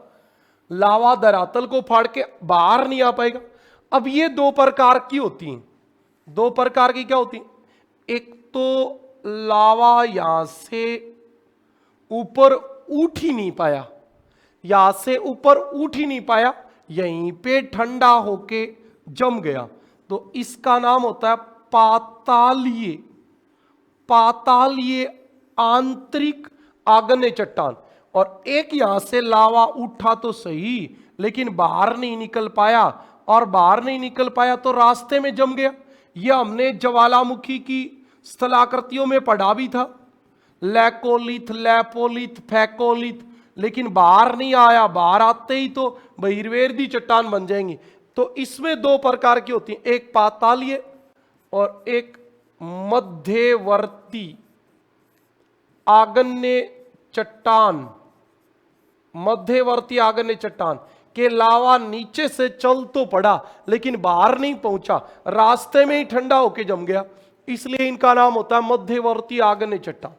लावा धरातल को फाड़ के बाहर नहीं आ पाएगा। अब ये दो प्रकार की होती हैं, दो प्रकार की क्या होती हैं, एक तो लावा यहां से ऊपर उठ ही नहीं पाया, यहां से ऊपर उठ ही नहीं पाया, यहीं पे ठंडा होके जम गया, तो इसका नाम होता है पातालीय, पातालीय आंतरिक आग्नेय चट्टान। और एक यहां से लावा उठा तो सही, लेकिन बाहर नहीं निकल पाया, और बाहर नहीं निकल पाया तो रास्ते में जम गया। यह हमने ज्वालामुखी की स्थलाकृतियों में पढ़ा भी था, लैकोलिथ, लैपोलिथ, फैकोलिथ, लेकिन बाहर नहीं आया, बाहर आते ही तो बहिर्वेदी चट्टान बन जाएंगी। तो इसमें दो प्रकार की होती हैं, एक पातालीय और एक मध्यवर्ती आग्नेय चट्टान। मध्यवर्ती आग्नेय चट्टान के लावा नीचे से चल तो पड़ा, लेकिन बाहर नहीं पहुंचा, रास्ते में ही ठंडा होके जम गया, इसलिए इनका नाम होता है मध्यवर्ती आग्नेय चट्टान।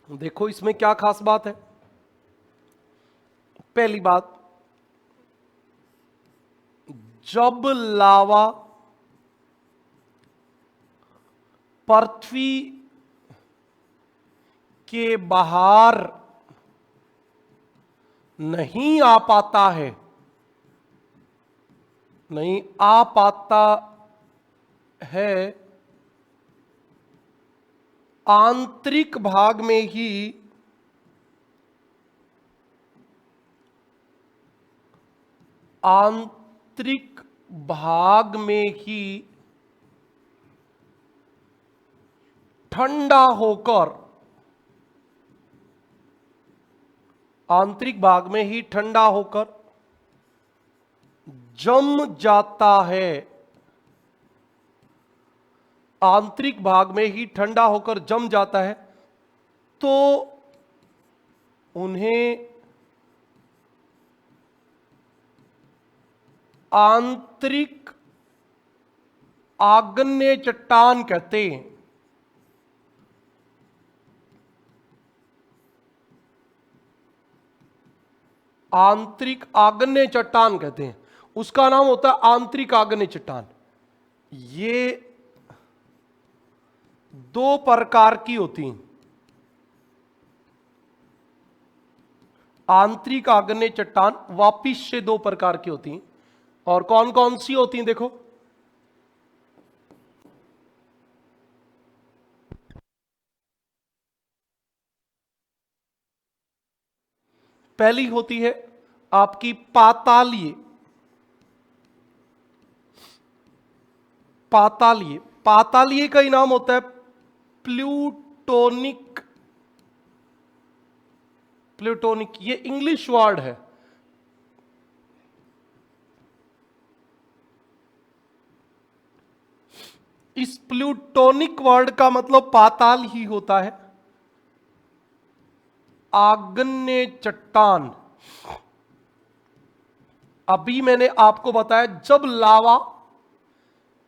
देखो इसमें क्या खास बात है। पहली बात, जब लावा पृथ्वी के बाहर नहीं आ पाता है, नहीं आ पाता है, आंतरिक भाग में ही, आंतरिक भाग में ही ठंडा होकर, आंतरिक भाग में ही ठंडा होकर जम जाता है, आंतरिक भाग में ही ठंडा होकर जम जाता है, तो उन्हें आंतरिक आग्नेय चट्टान कहते हैं। आंतरिक आग्नेय चट्टान कहते हैं, उसका नाम होता है आंतरिक आग्नेय चट्टान। ये दो प्रकार की होती हैं, आंतरिक आग्नेय चट्टान वापिस से दो प्रकार की होती हैं। और कौन कौन सी होती हैं देखो, पहली होती है आपकी पातालीय। पातालीय, पातालीय का ही नाम होता है प्लूटोनिक। प्लूटोनिक ये इंग्लिश वर्ड है। इस प्लूटोनिक वर्ड का मतलब पाताल ही होता है, आग्नेय चट्टान। अभी मैंने आपको बताया जब लावा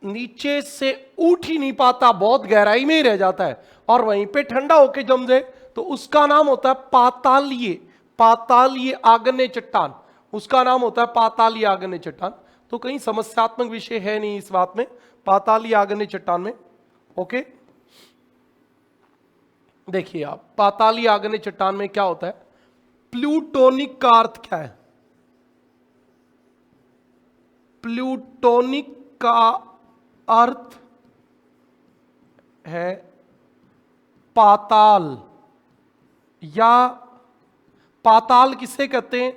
नीचे से उठ ही नहीं पाता, बहुत गहराई में ही रह जाता है और वहीं पे ठंडा होकर जम जाए, तो उसका नाम होता है पातालीय। पातालीय आग्नेय चट्टान, उसका नाम होता है पातालीय आग्नेय चट्टान। तो कहीं समस्यात्मक विषय है नहीं इस बात में, पातालीय आग्नेय चट्टान में। ओके, देखिए आप पातालीय आग्नेय चट्टान में क्या होता है। प्लूटोनिक का अर्थ क्या है? प्लूटोनिक का अर्थ है पाताल, या पाताल किसे कहते हैं?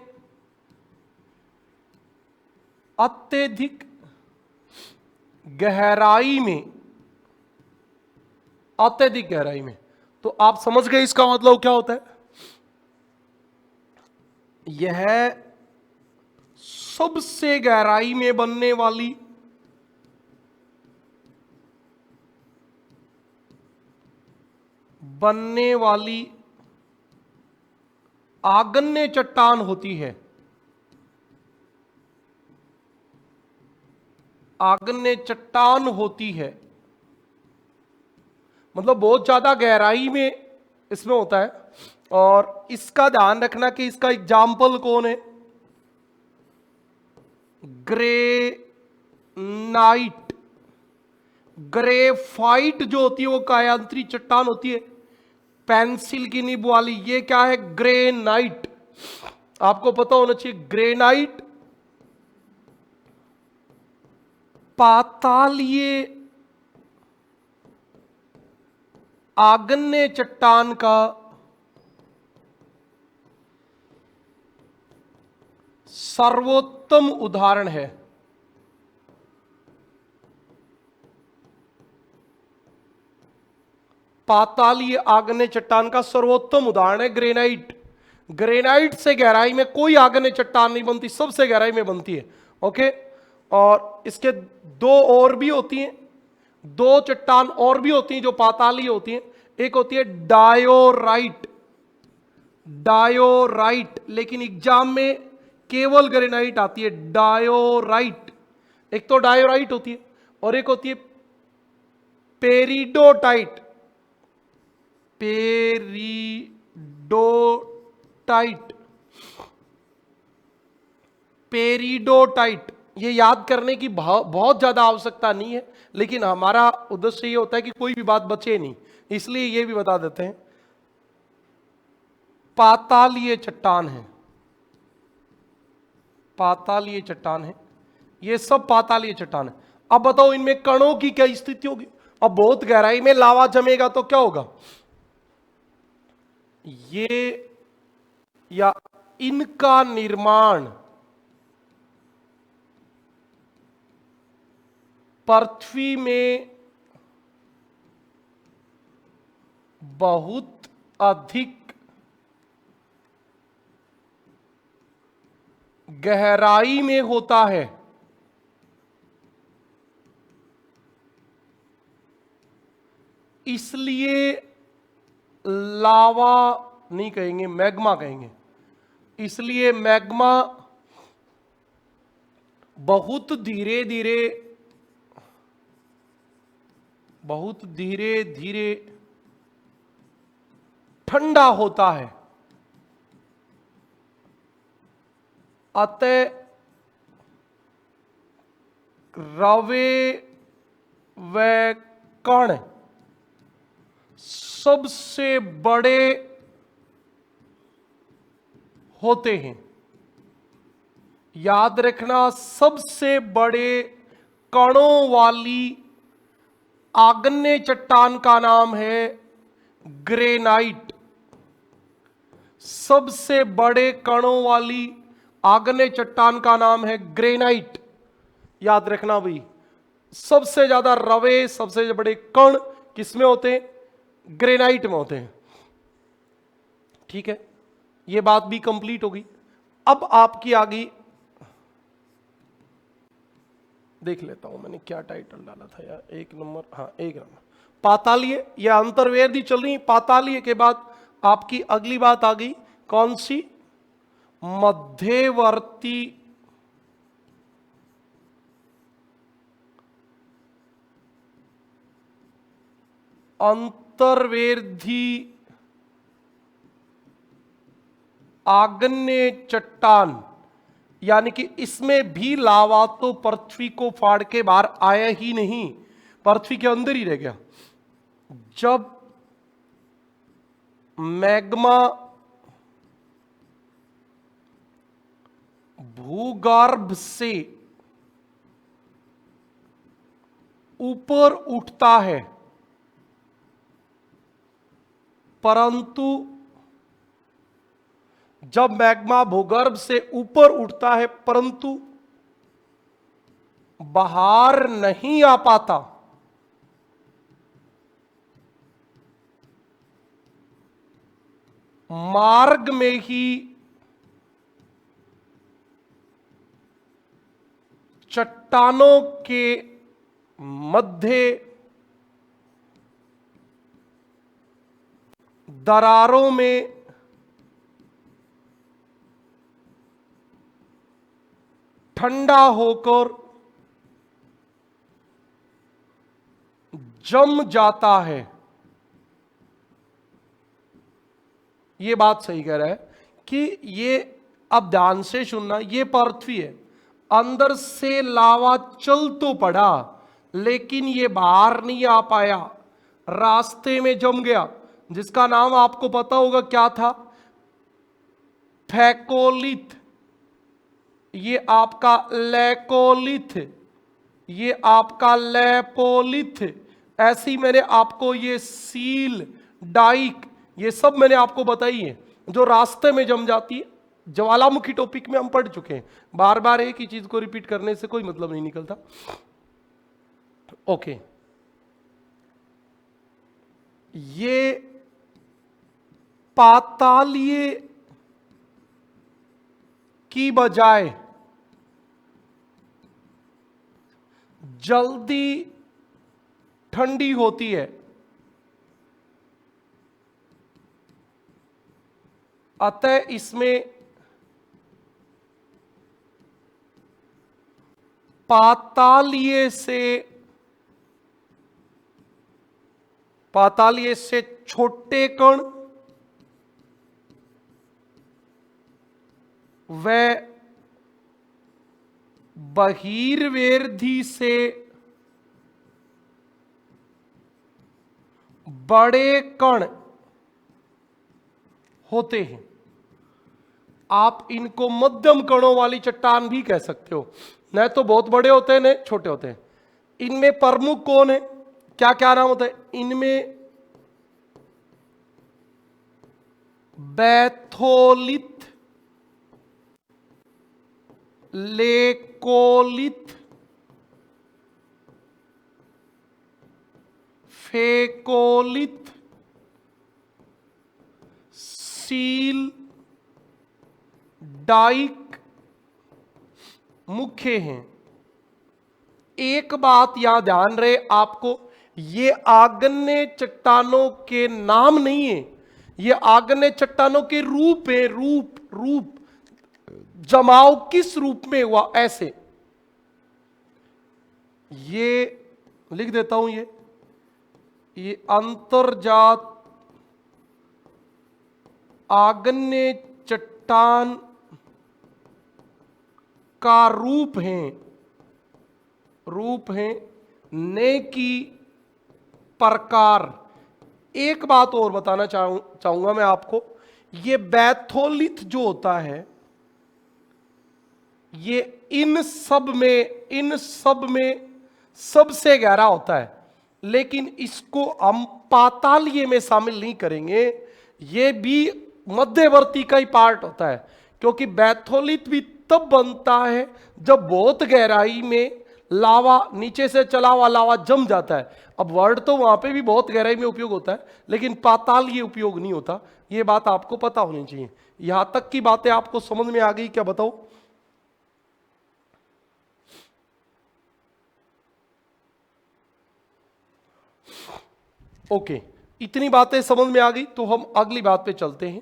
अत्यधिक गहराई में, अत्यधिक गहराई में। तो आप समझ गए इसका मतलब क्या होता है? यह सबसे गहराई में बनने वाली आग्नेय चट्टान होती है। आग्नेय चट्टान होती है, मतलब बहुत ज्यादा गहराई में इसमें होता है। और इसका ध्यान रखना कि इसका एग्जाम्पल कौन है? ग्रेनाइट। ग्रेफाइट जो होती है वो कायांतरी चट्टान होती है, पेंसिल की नींब वाली। ये क्या है? ग्रेनाइट। आपको पता होना चाहिए ग्रेनाइट पातालीय आग्नेय चट्टान का सर्वोत्तम उदाहरण है। पातालीय आग्नेय चट्टान का सर्वोत्तम उदाहरण है ग्रेनाइट। ग्रेनाइट से गहराई में कोई आग्नेय चट्टान नहीं बनती, सबसे गहराई में बनती है। ओके, और इसके दो और भी होती हैं, दो चट्टान और भी होती हैं जो पातालीय होती हैं। एक होती है डायोराइट। डायोराइट, लेकिन एग्जाम में केवल ग्रेनाइट आती है, डायोराइट। एक तो डायोराइट होती है और एक होती है पेरिडोटाइट। Peridotite, peridotite. ये याद करने की बहुत ज्यादा आवश्यकता नहीं है, लेकिन हमारा उद्देश्य ये होता है कि कोई भी बात बचे नहीं, इसलिए ये भी बता देते हैं। पातालीय चट्टान है, पातालीय चट्टान है, ये सब पातालीय चट्टान है। अब बताओ इनमें कणों की क्या स्थिति होगी? अब बहुत गहराई में लावा जमेगा तो क्या होगा? ये या इनका निर्माण पृथ्वी में बहुत अधिक गहराई में होता है। इसलिए लावा नहीं कहेंगे, मैग्मा कहेंगे। इसलिए मैग्मा बहुत धीरे धीरे, बहुत धीरे धीरे ठंडा होता है। अतः रवे व कण सबसे बड़े होते हैं। याद रखना, सबसे बड़े कणों वाली आग्नेय चट्टान का नाम है ग्रेनाइट। सबसे बड़े कणों वाली आग्नेय चट्टान का नाम है ग्रेनाइट। याद रखना भाई, सबसे ज्यादा रवे, सबसे बड़े कण किसमें होते हैं? ग्रेनाइट में होते हैं। ठीक है, यह बात भी कंप्लीट होगी। अब आपकी आ गई, देख लेता हूं मैंने क्या टाइटल डाला था यार, 1 नंबर, हाँ 1 नंबर पातालीय। यह अंतर्वेदी चल रही। पातालीय के बाद आपकी अगली बात आ गई, कौन सी? मध्यवर्ती अंतर्वेदी आग्नेय चट्टान। यानी कि इसमें भी लावा तो पृथ्वी को फाड़ के बाहर आया ही नहीं, पृथ्वी के अंदर ही रह गया। जब मैग्मा भूगर्भ से ऊपर उठता है, परंतु जब मैग्मा भूगर्भ से ऊपर उठता है परंतु बाहर नहीं आ पाता, मार्ग में ही चट्टानों के मध्य दरारों में ठंडा होकर जम जाता है। यह बात सही कह रहा है कि ये, अब ध्यान से सुनना, ये पृथ्वी है, अंदर से लावा चल तो पड़ा लेकिन ये बाहर नहीं आ पाया, रास्ते में जम गया, जिसका नाम आपको पता होगा क्या था? फैकोलिथ। ये आपका लैकोलिथ, ये आपका लैपोलिथ। ऐसी मैंने आपको ये सील, डाइक, ये सब मैंने आपको बताई है जो रास्ते में जम जाती है। ज्वालामुखी टॉपिक में हम पढ़ चुके हैं, बार बार एक ही चीज को रिपीट करने से कोई मतलब नहीं निकलता। ओके, ये पातालीय की बजाय जल्दी ठंडी होती है, अतः इसमें पातालीय से छोटे कण व बहिर्वेदी से बड़े कण होते हैं। आप इनको मध्यम कणों वाली चट्टान भी कह सकते हो, न तो बहुत बड़े होते हैं न छोटे होते हैं। इनमें प्रमुख कौन है, क्या क्या नाम होता है? इनमें बैथोलिथ, लेकोलिथ, फेकोलिथ, सील, डाइक मुख्य हैं। एक बात यहां ध्यान रहे आपको, ये आग्नेय चट्टानों के नाम नहीं है, ये आग्नेय चट्टानों के रूप है। रूप जमाव किस रूप में हुआ, ऐसे। ये लिख देता हूं, ये अंतर्जात आग्नेय चट्टान का रूप हैं ने की प्रकार। एक बात और बताना चाहूंगा मैं आपको, ये बैथोलिथ जो होता है ये इन सब में सबसे गहरा होता है, लेकिन इसको हम पातालीय में शामिल नहीं करेंगे। ये भी मध्यवर्ती का ही पार्ट होता है, क्योंकि बैथोलिथ भी तब बनता है जब बहुत गहराई में लावा, नीचे से चला हुआ लावा जम जाता है। अब वर्ड तो वहां पे भी बहुत गहराई में उपयोग होता है, लेकिन पाताल ये उपयोग नहीं होता। ये बात आपको पता होनी चाहिए। यहां तक की बातें आपको समझ में आ गई क्या, बताओ? ओके, इतनी बातें समझ में आ गई तो हम अगली बात पे चलते हैं।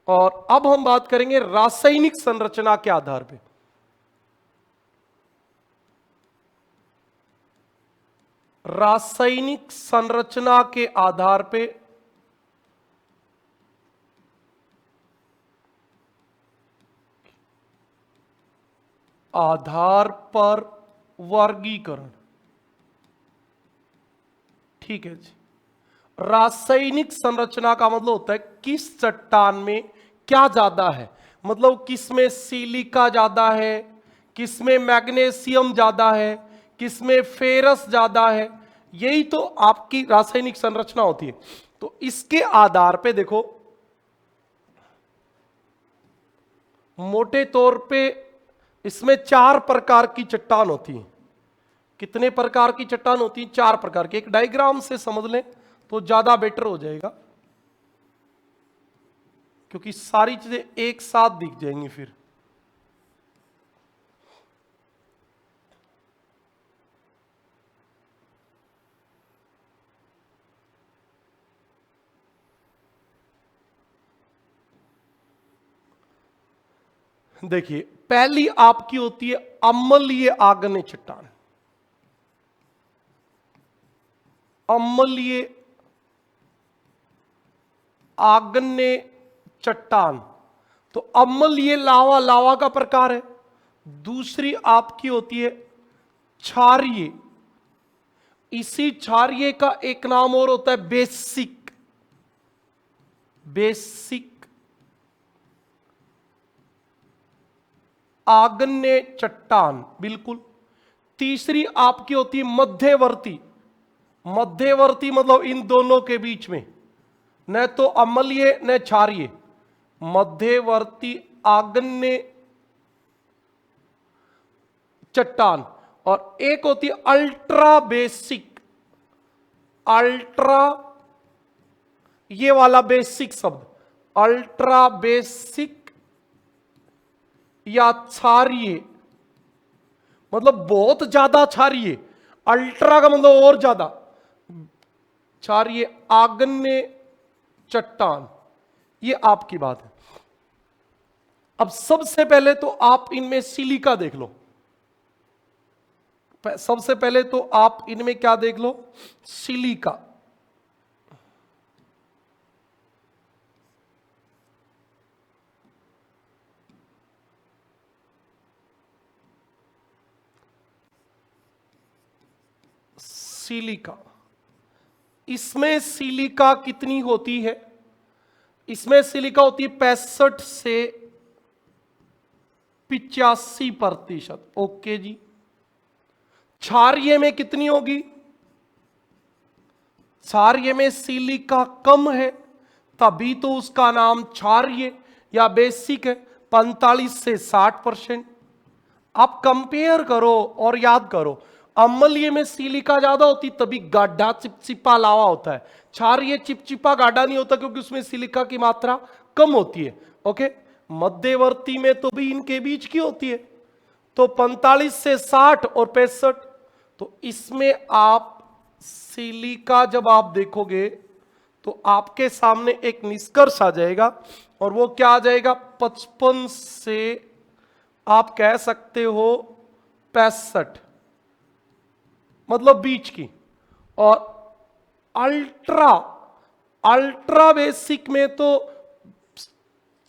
और अब हम बात करेंगे रासायनिक संरचना के आधार पे। रासायनिक संरचना के आधार पर वर्गीकरण। ठीक है जी। रासायनिक संरचना का मतलब होता है किस चट्टान में क्या ज्यादा है, मतलब किसमें सिलिका ज्यादा है, किसमें मैग्नीशियम ज्यादा है, किसमें फेरस ज्यादा है। यही तो आपकी रासायनिक संरचना होती है। तो इसके आधार पे देखो, मोटे तौर पे इसमें 4 प्रकार की चट्टान होती है। कितने प्रकार की चट्टान होती है? 4 प्रकार की। एक डायग्राम से समझ लें तो ज्यादा बेटर हो जाएगा, क्योंकि सारी चीजें एक साथ दिख जाएंगी फिर। देखिए, पहली आपकी होती है अम्लीय आग्नेय चट्टान। अम्लीय आग्नेय चट्टान, तो अम्लीय लावा का प्रकार है। दूसरी आपकी होती है क्षारीय। इसी क्षारीय का एक नाम और होता है बेसिक आग्नेय चट्टान, बिल्कुल। तीसरी आपकी होती है मध्यवर्ती मतलब इन दोनों के बीच में, न तो अम्लीय न क्षारीय, मध्यवर्ती आग्नेय चट्टान। और एक होती है अल्ट्रा बेसिक। ये वाला बेसिक शब्द, अल्ट्रा बेसिक या क्षारीय, मतलब बहुत ज्यादा क्षारीय। अल्ट्रा का मतलब और ज्यादा, क्षारीय आग्नेय चट्टान। ये आपकी बात है। अब सबसे पहले तो आप इनमें सिलिका देख लो। सबसे पहले तो आप इनमें क्या देख लो? सिलिका। इसमें सिलिका कितनी होती है? इसमें सिलिका होती है 65 से 85%। ओके जी। क्षारीय में कितनी होगी? क्षारीय में सिलिका कम है, तभी तो उसका नाम क्षारीय या बेसिक है। 45 से 60%। आप कंपेयर करो और याद करो। अम्लीय में सिलिका ज्यादा होती, तभी गाढ़ा चिपचिपा लावा होता है। क्षारीय चिपचिपा गाढ़ा नहीं होता, क्योंकि उसमें सिलिका की मात्रा कम होती है। ओके। मध्यवर्ती में तो भी इनके बीच की होती है, तो 45 से 60 और 65। तो इसमें आप सिलिका जब आप देखोगे तो आपके सामने एक निष्कर्ष आ जाएगा, और वो क्या आ जाएगा? 55 से आप कह सकते हो 65, मतलब बीच की। और अल्ट्रा बेसिक में तो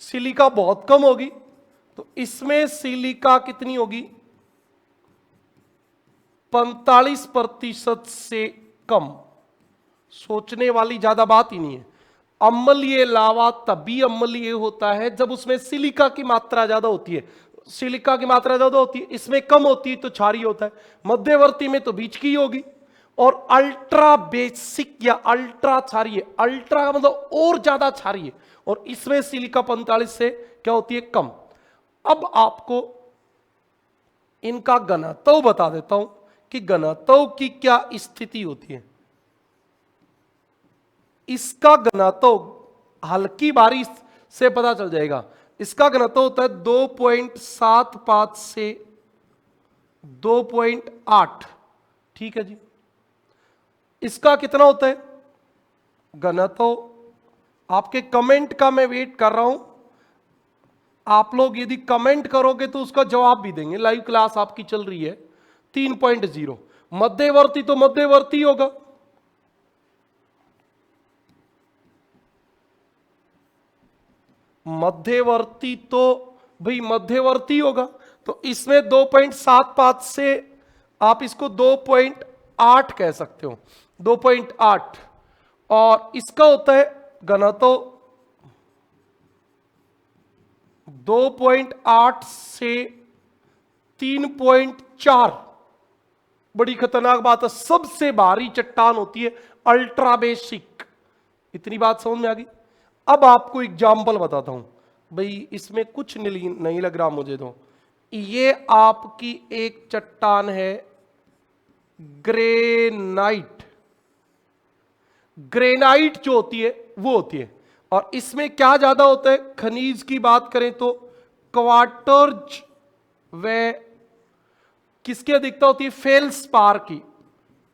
सिलिका बहुत कम होगी, तो इसमें सिलिका कितनी होगी? 45% से कम। सोचने वाली ज्यादा बात ही नहीं है। अम्लीय लावा तभी अम्लीय होता है जब उसमें सिलिका की मात्रा ज्यादा होती है। सिलिका की मात्रा ज्यादा होती है, इसमें कम होती है तो क्षारीय होता है। मध्यवर्ती में तो बीच की होगी। और अल्ट्रा बेसिक या अल्ट्रा क्षारीय, अल्ट्रा का मतलब और ज्यादा क्षारीय, और इसमें सिलिका 45 से क्या होती है? कम। अब आपको इनका घनत्व बता देता हूं कि घनत्व की क्या स्थिति होती है। इसका घनत्व हल्की बारिश से पता चल जाएगा। इसका घनत्व होता है 2.75 से 2.8। ठीक है जी। इसका कितना होता है घनत्व? आपके कमेंट का मैं वेट कर रहा हूं। आप लोग यदि कमेंट करोगे तो उसका जवाब भी देंगे। लाइव क्लास आपकी चल रही है। 3.0। मध्यवर्ती तो मध्यवर्ती होगा। मध्यवर्ती तो भाई मध्यवर्ती होगा। तो इसमें 2.75 से आप इसको 2.8 कह सकते हो। 2.8। और इसका होता है घनत्व 2.8 से 3.4। बड़ी खतरनाक बात है। सबसे भारी चट्टान होती है अल्ट्रा बेसिक। इतनी बात समझ में आ गई? अब आपको एग्जाम्पल बताता हूं। भाई इसमें कुछ नहीं लग रहा मुझे तो। ये आपकी एक चट्टान है ग्रेनाइट। ग्रेनाइट जो होती है वो होती है। और इसमें क्या ज्यादा होता है? खनिज की बात करें तो क्वार्टर्ज व किसकी अधिकता होती है? फेल्सपार की।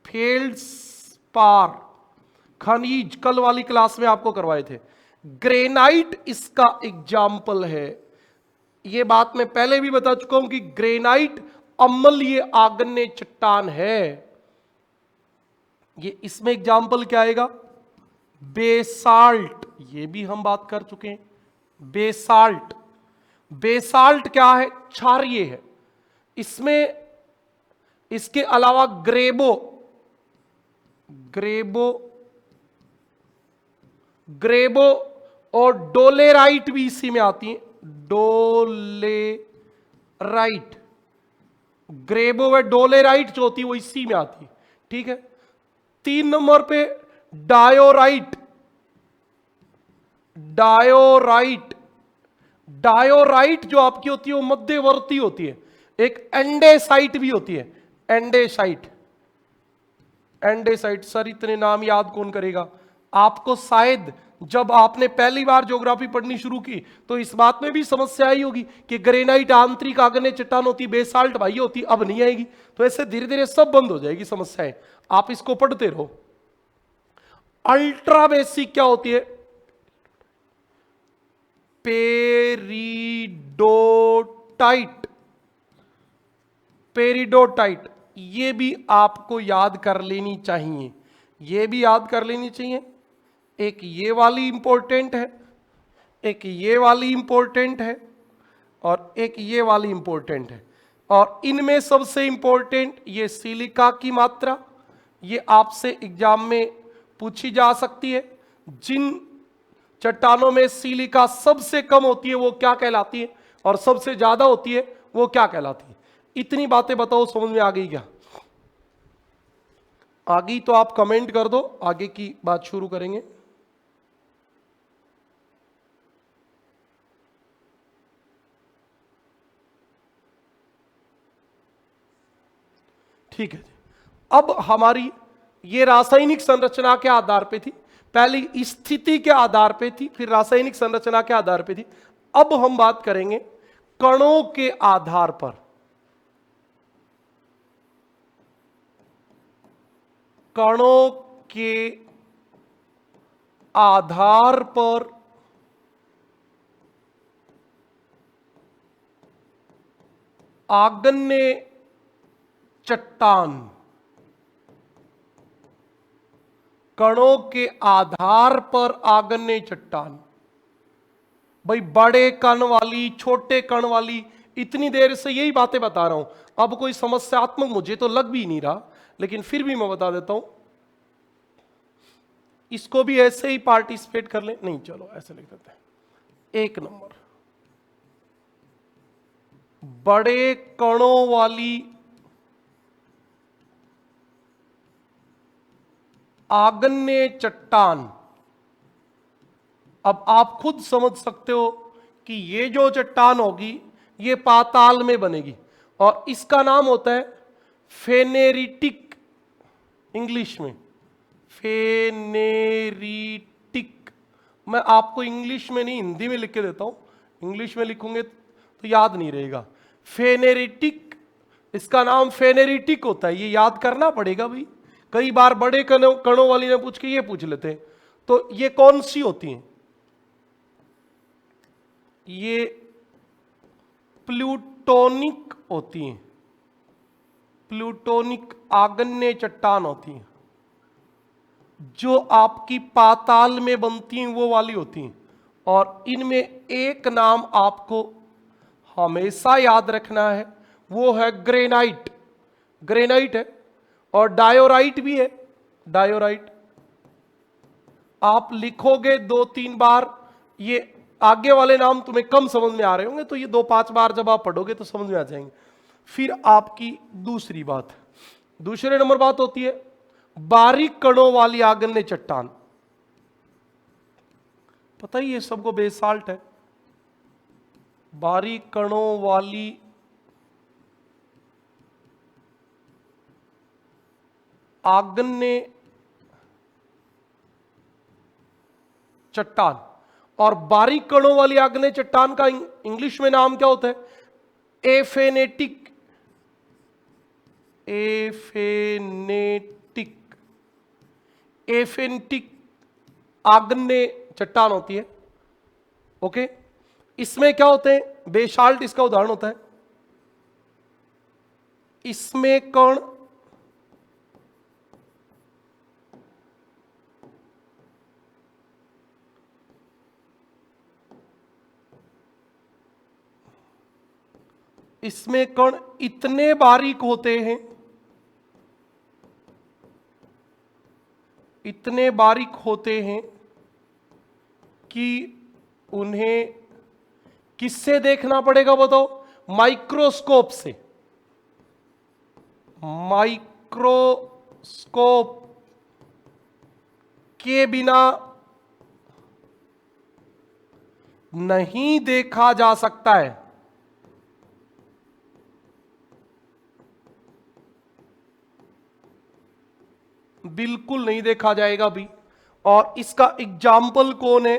फेल्सपार खनिज कल वाली क्लास में आपको करवाए थे। ग्रेनाइट इसका एग्जाम्पल है। यह बात मैं पहले भी बता चुका हूं कि ग्रेनाइट अम्लीय आग्नेय चट्टान है। ये इसमें एग्जाम्पल क्या आएगा? बेसाल्ट। ये भी हम बात कर चुके हैं। बेसाल्ट। बेसाल्ट क्या है? क्षारीय है। इसमें इसके अलावा ग्रेबो ग्रेबो ग्रेबो और डोलेराइट भी इसी में आती है। डोलेराइट, ग्रेबो व डोलेराइट जो होती है वो इसी में आती है। ठीक है। 3 नंबर पे डायोराइट। डायोराइट डायोराइट जो आपकी होती है वो मध्यवर्ती होती है। एक एंडेसाइट भी होती है। एंडेसाइट एंडेसाइट सर इतने नाम याद कौन करेगा? आपको शायद जब आपने पहली बार ज्योग्राफी पढ़नी शुरू की तो इस बात में भी समस्या आई होगी कि ग्रेनाइट आंतरिक आग्नेय चट्टान होती, बेसाल्ट भाई होती। अब नहीं आएगी। तो ऐसे धीरे धीरे सब बंद हो जाएगी समस्याएं। आप इसको पढ़ते रहो। अल्ट्रा बेसिक क्या होती है? पेरिडोटाइट। पेरिडोटाइट ये भी आपको याद कर लेनी चाहिए। ये भी याद कर लेनी चाहिए। एक ये वाली इंपॉर्टेंट है, एक ये वाली इंपॉर्टेंट है, और एक ये वाली इंपॉर्टेंट है। और इनमें सबसे इंपॉर्टेंट ये सिलिका की मात्रा। ये आपसे एग्जाम में पूछी जा सकती है। जिन चट्टानों में सिलिका सबसे कम होती है वो क्या कहलाती है, और सबसे ज्यादा होती है वो क्या कहलाती है? इतनी बातें बताओ, समझ में आ गई क्या? आ गई तो आप कमेंट कर दो, आगे की बात शुरू करेंगे। ठीक है जी। अब हमारी ये रासायनिक संरचना के आधार पे थी। पहली स्थिति के आधार पे थी, फिर रासायनिक संरचना के आधार पे थी। अब हम बात करेंगे कणों के आधार पर। कणों के आधार पर आग्नेय चट्टान। कणों के आधार पर आग्नेय चट्टान। भाई बड़े कण वाली, छोटे कण वाली, इतनी देर से यही बातें बता रहा हूं। अब कोई समस्यात्मक मुझे तो लग भी नहीं रहा, लेकिन फिर भी मैं बता देता हूं। इसको भी ऐसे ही पार्टिसिपेट कर ले, नहीं चलो ऐसे लिख देते हैं। 1 नंबर, बड़े कणों वाली आग्नेय चट्टान। अब आप खुद समझ सकते हो कि ये जो चट्टान होगी ये पाताल में बनेगी, और इसका नाम होता है फेनेरिटिक, इंग्लिश में फेनेरिटिक। मैं आपको इंग्लिश में नहीं हिंदी में लिख के देता हूं, इंग्लिश में लिखूंगे तो याद नहीं रहेगा। फेनेरिटिक, इसका नाम फेनेरिटिक होता है, ये याद करना पड़ेगा भाई। कई बार बड़े कणों वाली ने पूछ के ये पूछ लेते हैं। तो ये कौन सी होती हैं? ये प्लूटोनिक होती हैं, प्लूटोनिक आग्नेय चट्टान होती हैं। जो आपकी पाताल में बनती हैं वो वाली होती हैं। और इनमें एक नाम आपको हमेशा याद रखना है, वो है ग्रेनाइट। ग्रेनाइट है, और डायोराइट भी है। डायोराइट आप लिखोगे 2-3 बार, ये आगे वाले नाम तुम्हें कम समझ में आ रहे होंगे, तो ये 2-5 बार जब आप पढ़ोगे तो समझ में आ जाएंगे। फिर आपकी दूसरी बात, दूसरे नंबर बात होती है बारीक कणों वाली आग्नेय चट्टान। पता ही है सबको, बेसाल्ट है। बारीक कणों वाली आग्नेय चट्टान। और बारीक कणों वाली आग्नेय चट्टान का इंग्लिश में नाम क्या होता है? एफेनेटिक। एफेनेटिक, एफेनेटिक आग्नेय चट्टान होती है। ओके, इसमें क्या होते हैं? बेसाल्ट इसका उदाहरण होता है। इसमें कण इसमें कण इतने बारीक होते हैं, इतने बारीक होते हैं कि उन्हें किससे देखना पड़ेगा बताओ? माइक्रोस्कोप से। माइक्रोस्कोप के बिना नहीं देखा जा सकता है। बिल्कुल नहीं देखा जाएगा भी। और इसका एग्जाम्पल कौन है?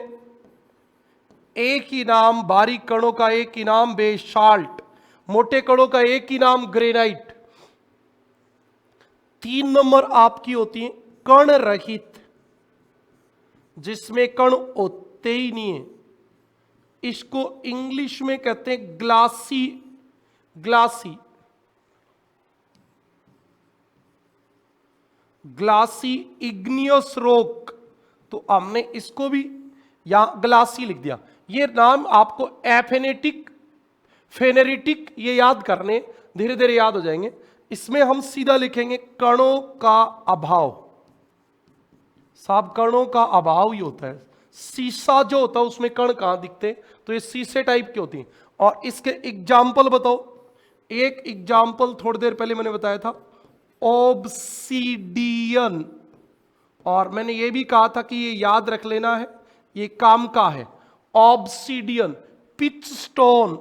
एक ही नाम बारीक कणों का, एक ही नाम बेसाल्ट। मोटे कणों का एक ही नाम ग्रेनाइट। 3 नंबर आपकी होती है कण रहित, जिसमें कण होते ही नहीं है। इसको इंग्लिश में कहते हैं glassy. Glassy, glassy igneous rock. तो हमने इसको भी यहां ग्लासी लिख दिया। ये नाम आपको एफेनेटिक, फेनेरिटिक ये याद करने, धीरे धीरे याद हो जाएंगे। इसमें हम सीधा लिखेंगे कणों का अभाव। साहब कणों का अभाव ही होता है। शीशा जो होता है उसमें कण कहां दिखते? तो ये शीशे टाइप की होती हैं। और इसके एग्जाम्पल बताओ। एक एग्जाम्पल थोड़ी देर पहले मैंने बताया था, ऑब्सीडियन। और मैंने ये भी कहा था कि ये याद रख लेना है, ये काम का है। ऑब्सीडियन, पिचस्टोन।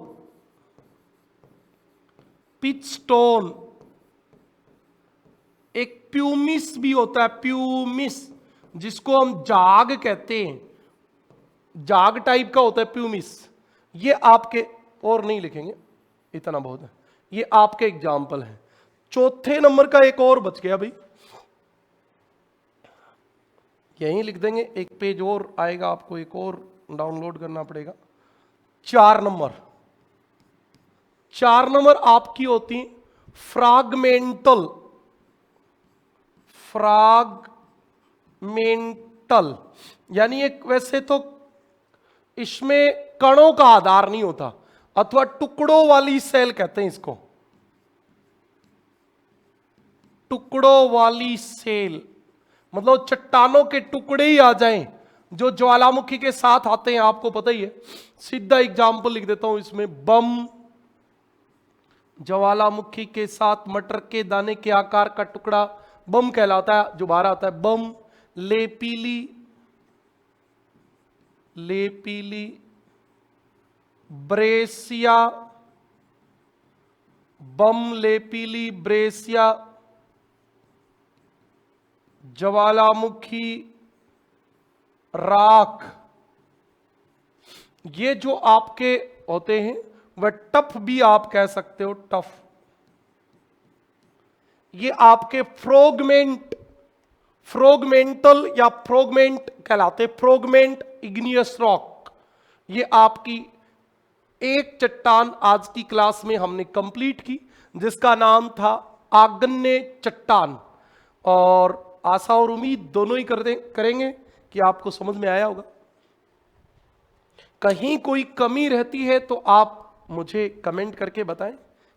पिचस्टोन, एक प्यूमिस भी होता है, प्यूमिस, जिसको हम जाग कहते हैं। जाग टाइप का होता है प्यूमिस। ये आपके, और नहीं लिखेंगे, इतना बहुत है। ये आपके एग्जाम्पल हैं। चौथे नंबर का एक और बच गया भाई, यहीं लिख देंगे। एक पेज और आएगा, आपको एक और डाउनलोड करना पड़ेगा। 4 नंबर। 4 नंबर आपकी होती फ्रैगमेंटल। फ्रैगमेंटल यानी एक, वैसे तो इसमें कणों का आधार नहीं होता, अथवा टुकड़ों वाली सेल कहते हैं इसको, टुकड़ों वाली सेल। मतलब चट्टानों के टुकड़े ही आ जाएं जो ज्वालामुखी के साथ आते हैं, आपको पता ही है। सीधा एग्जाम्पल लिख देता हूं इसमें, बम ज्वालामुखी के साथ मटर के दाने के आकार का टुकड़ा बम कहलाता है, जो बाहर आता है बम। लेपीली, लेपीली ब्रेसिया, बम लेपीली ब्रेसिया ज्वालामुखी राख। ये जो आपके होते हैं वह टफ भी आप कह सकते हो, टफ। ये आपके फ्रोगमेंट, फ्रोगमेंटल या फ्रोगमेंट कहलाते, फ्रोगमेंट इग्नियस रॉक। ये आपकी एक चट्टान आज की क्लास में हमने कंप्लीट की, जिसका नाम था आग्नेय चट्टान। और आशा और उम्मीद दोनों ही करेंगे कि आपको समझ में आया होगा। कहीं कोई कमी रहती है तो आप मुझे कमेंट करके बताएं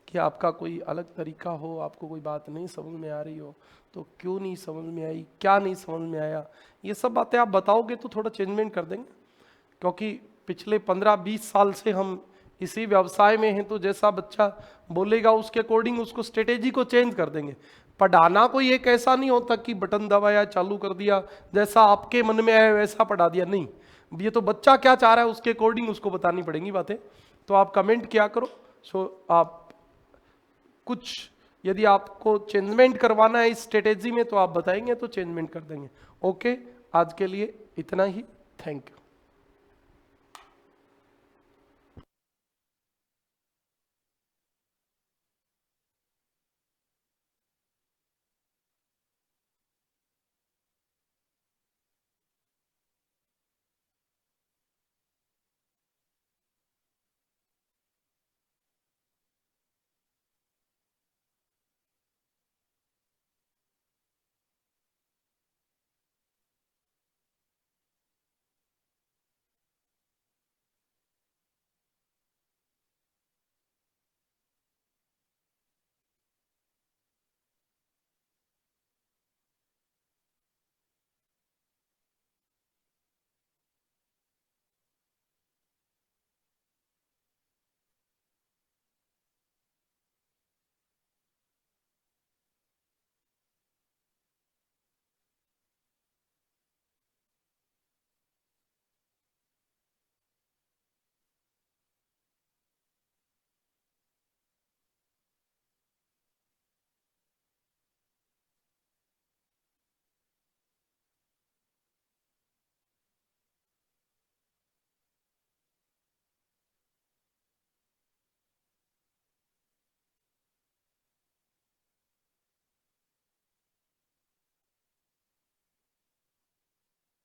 कि आपका कोई अलग तरीका हो, आपको कोई बात नहीं समझ में आ रही हो तो क्यों नहीं समझ में आई, क्या नहीं समझ में आया, ये सब बातें आप बताओगे तो थोड़ा चेंजमेंट कर देंगे। क्योंकि पिछले 15-20 साल से हम इसी व्यवसाय में हैं, तो जैसा बच्चा बोलेगा उसके अकॉर्डिंग उसको स्ट्रेटेजी को चेंज कर देंगे। पढ़ाना कोई एक ऐसा नहीं होता कि बटन दबाया चालू कर दिया, जैसा आपके मन में आया वैसा पढ़ा दिया, नहीं। ये तो बच्चा क्या चाह रहा है उसके अकॉर्डिंग उसको बतानी पड़ेंगी बातें। तो आप कमेंट किया करो। आप कुछ यदि आपको चेंजमेंट करवाना है इस स्ट्रेटेजी में तो आप बताएंगे तो चेंजमेंट कर देंगे। ओके, आज के लिए इतना ही। Thank you.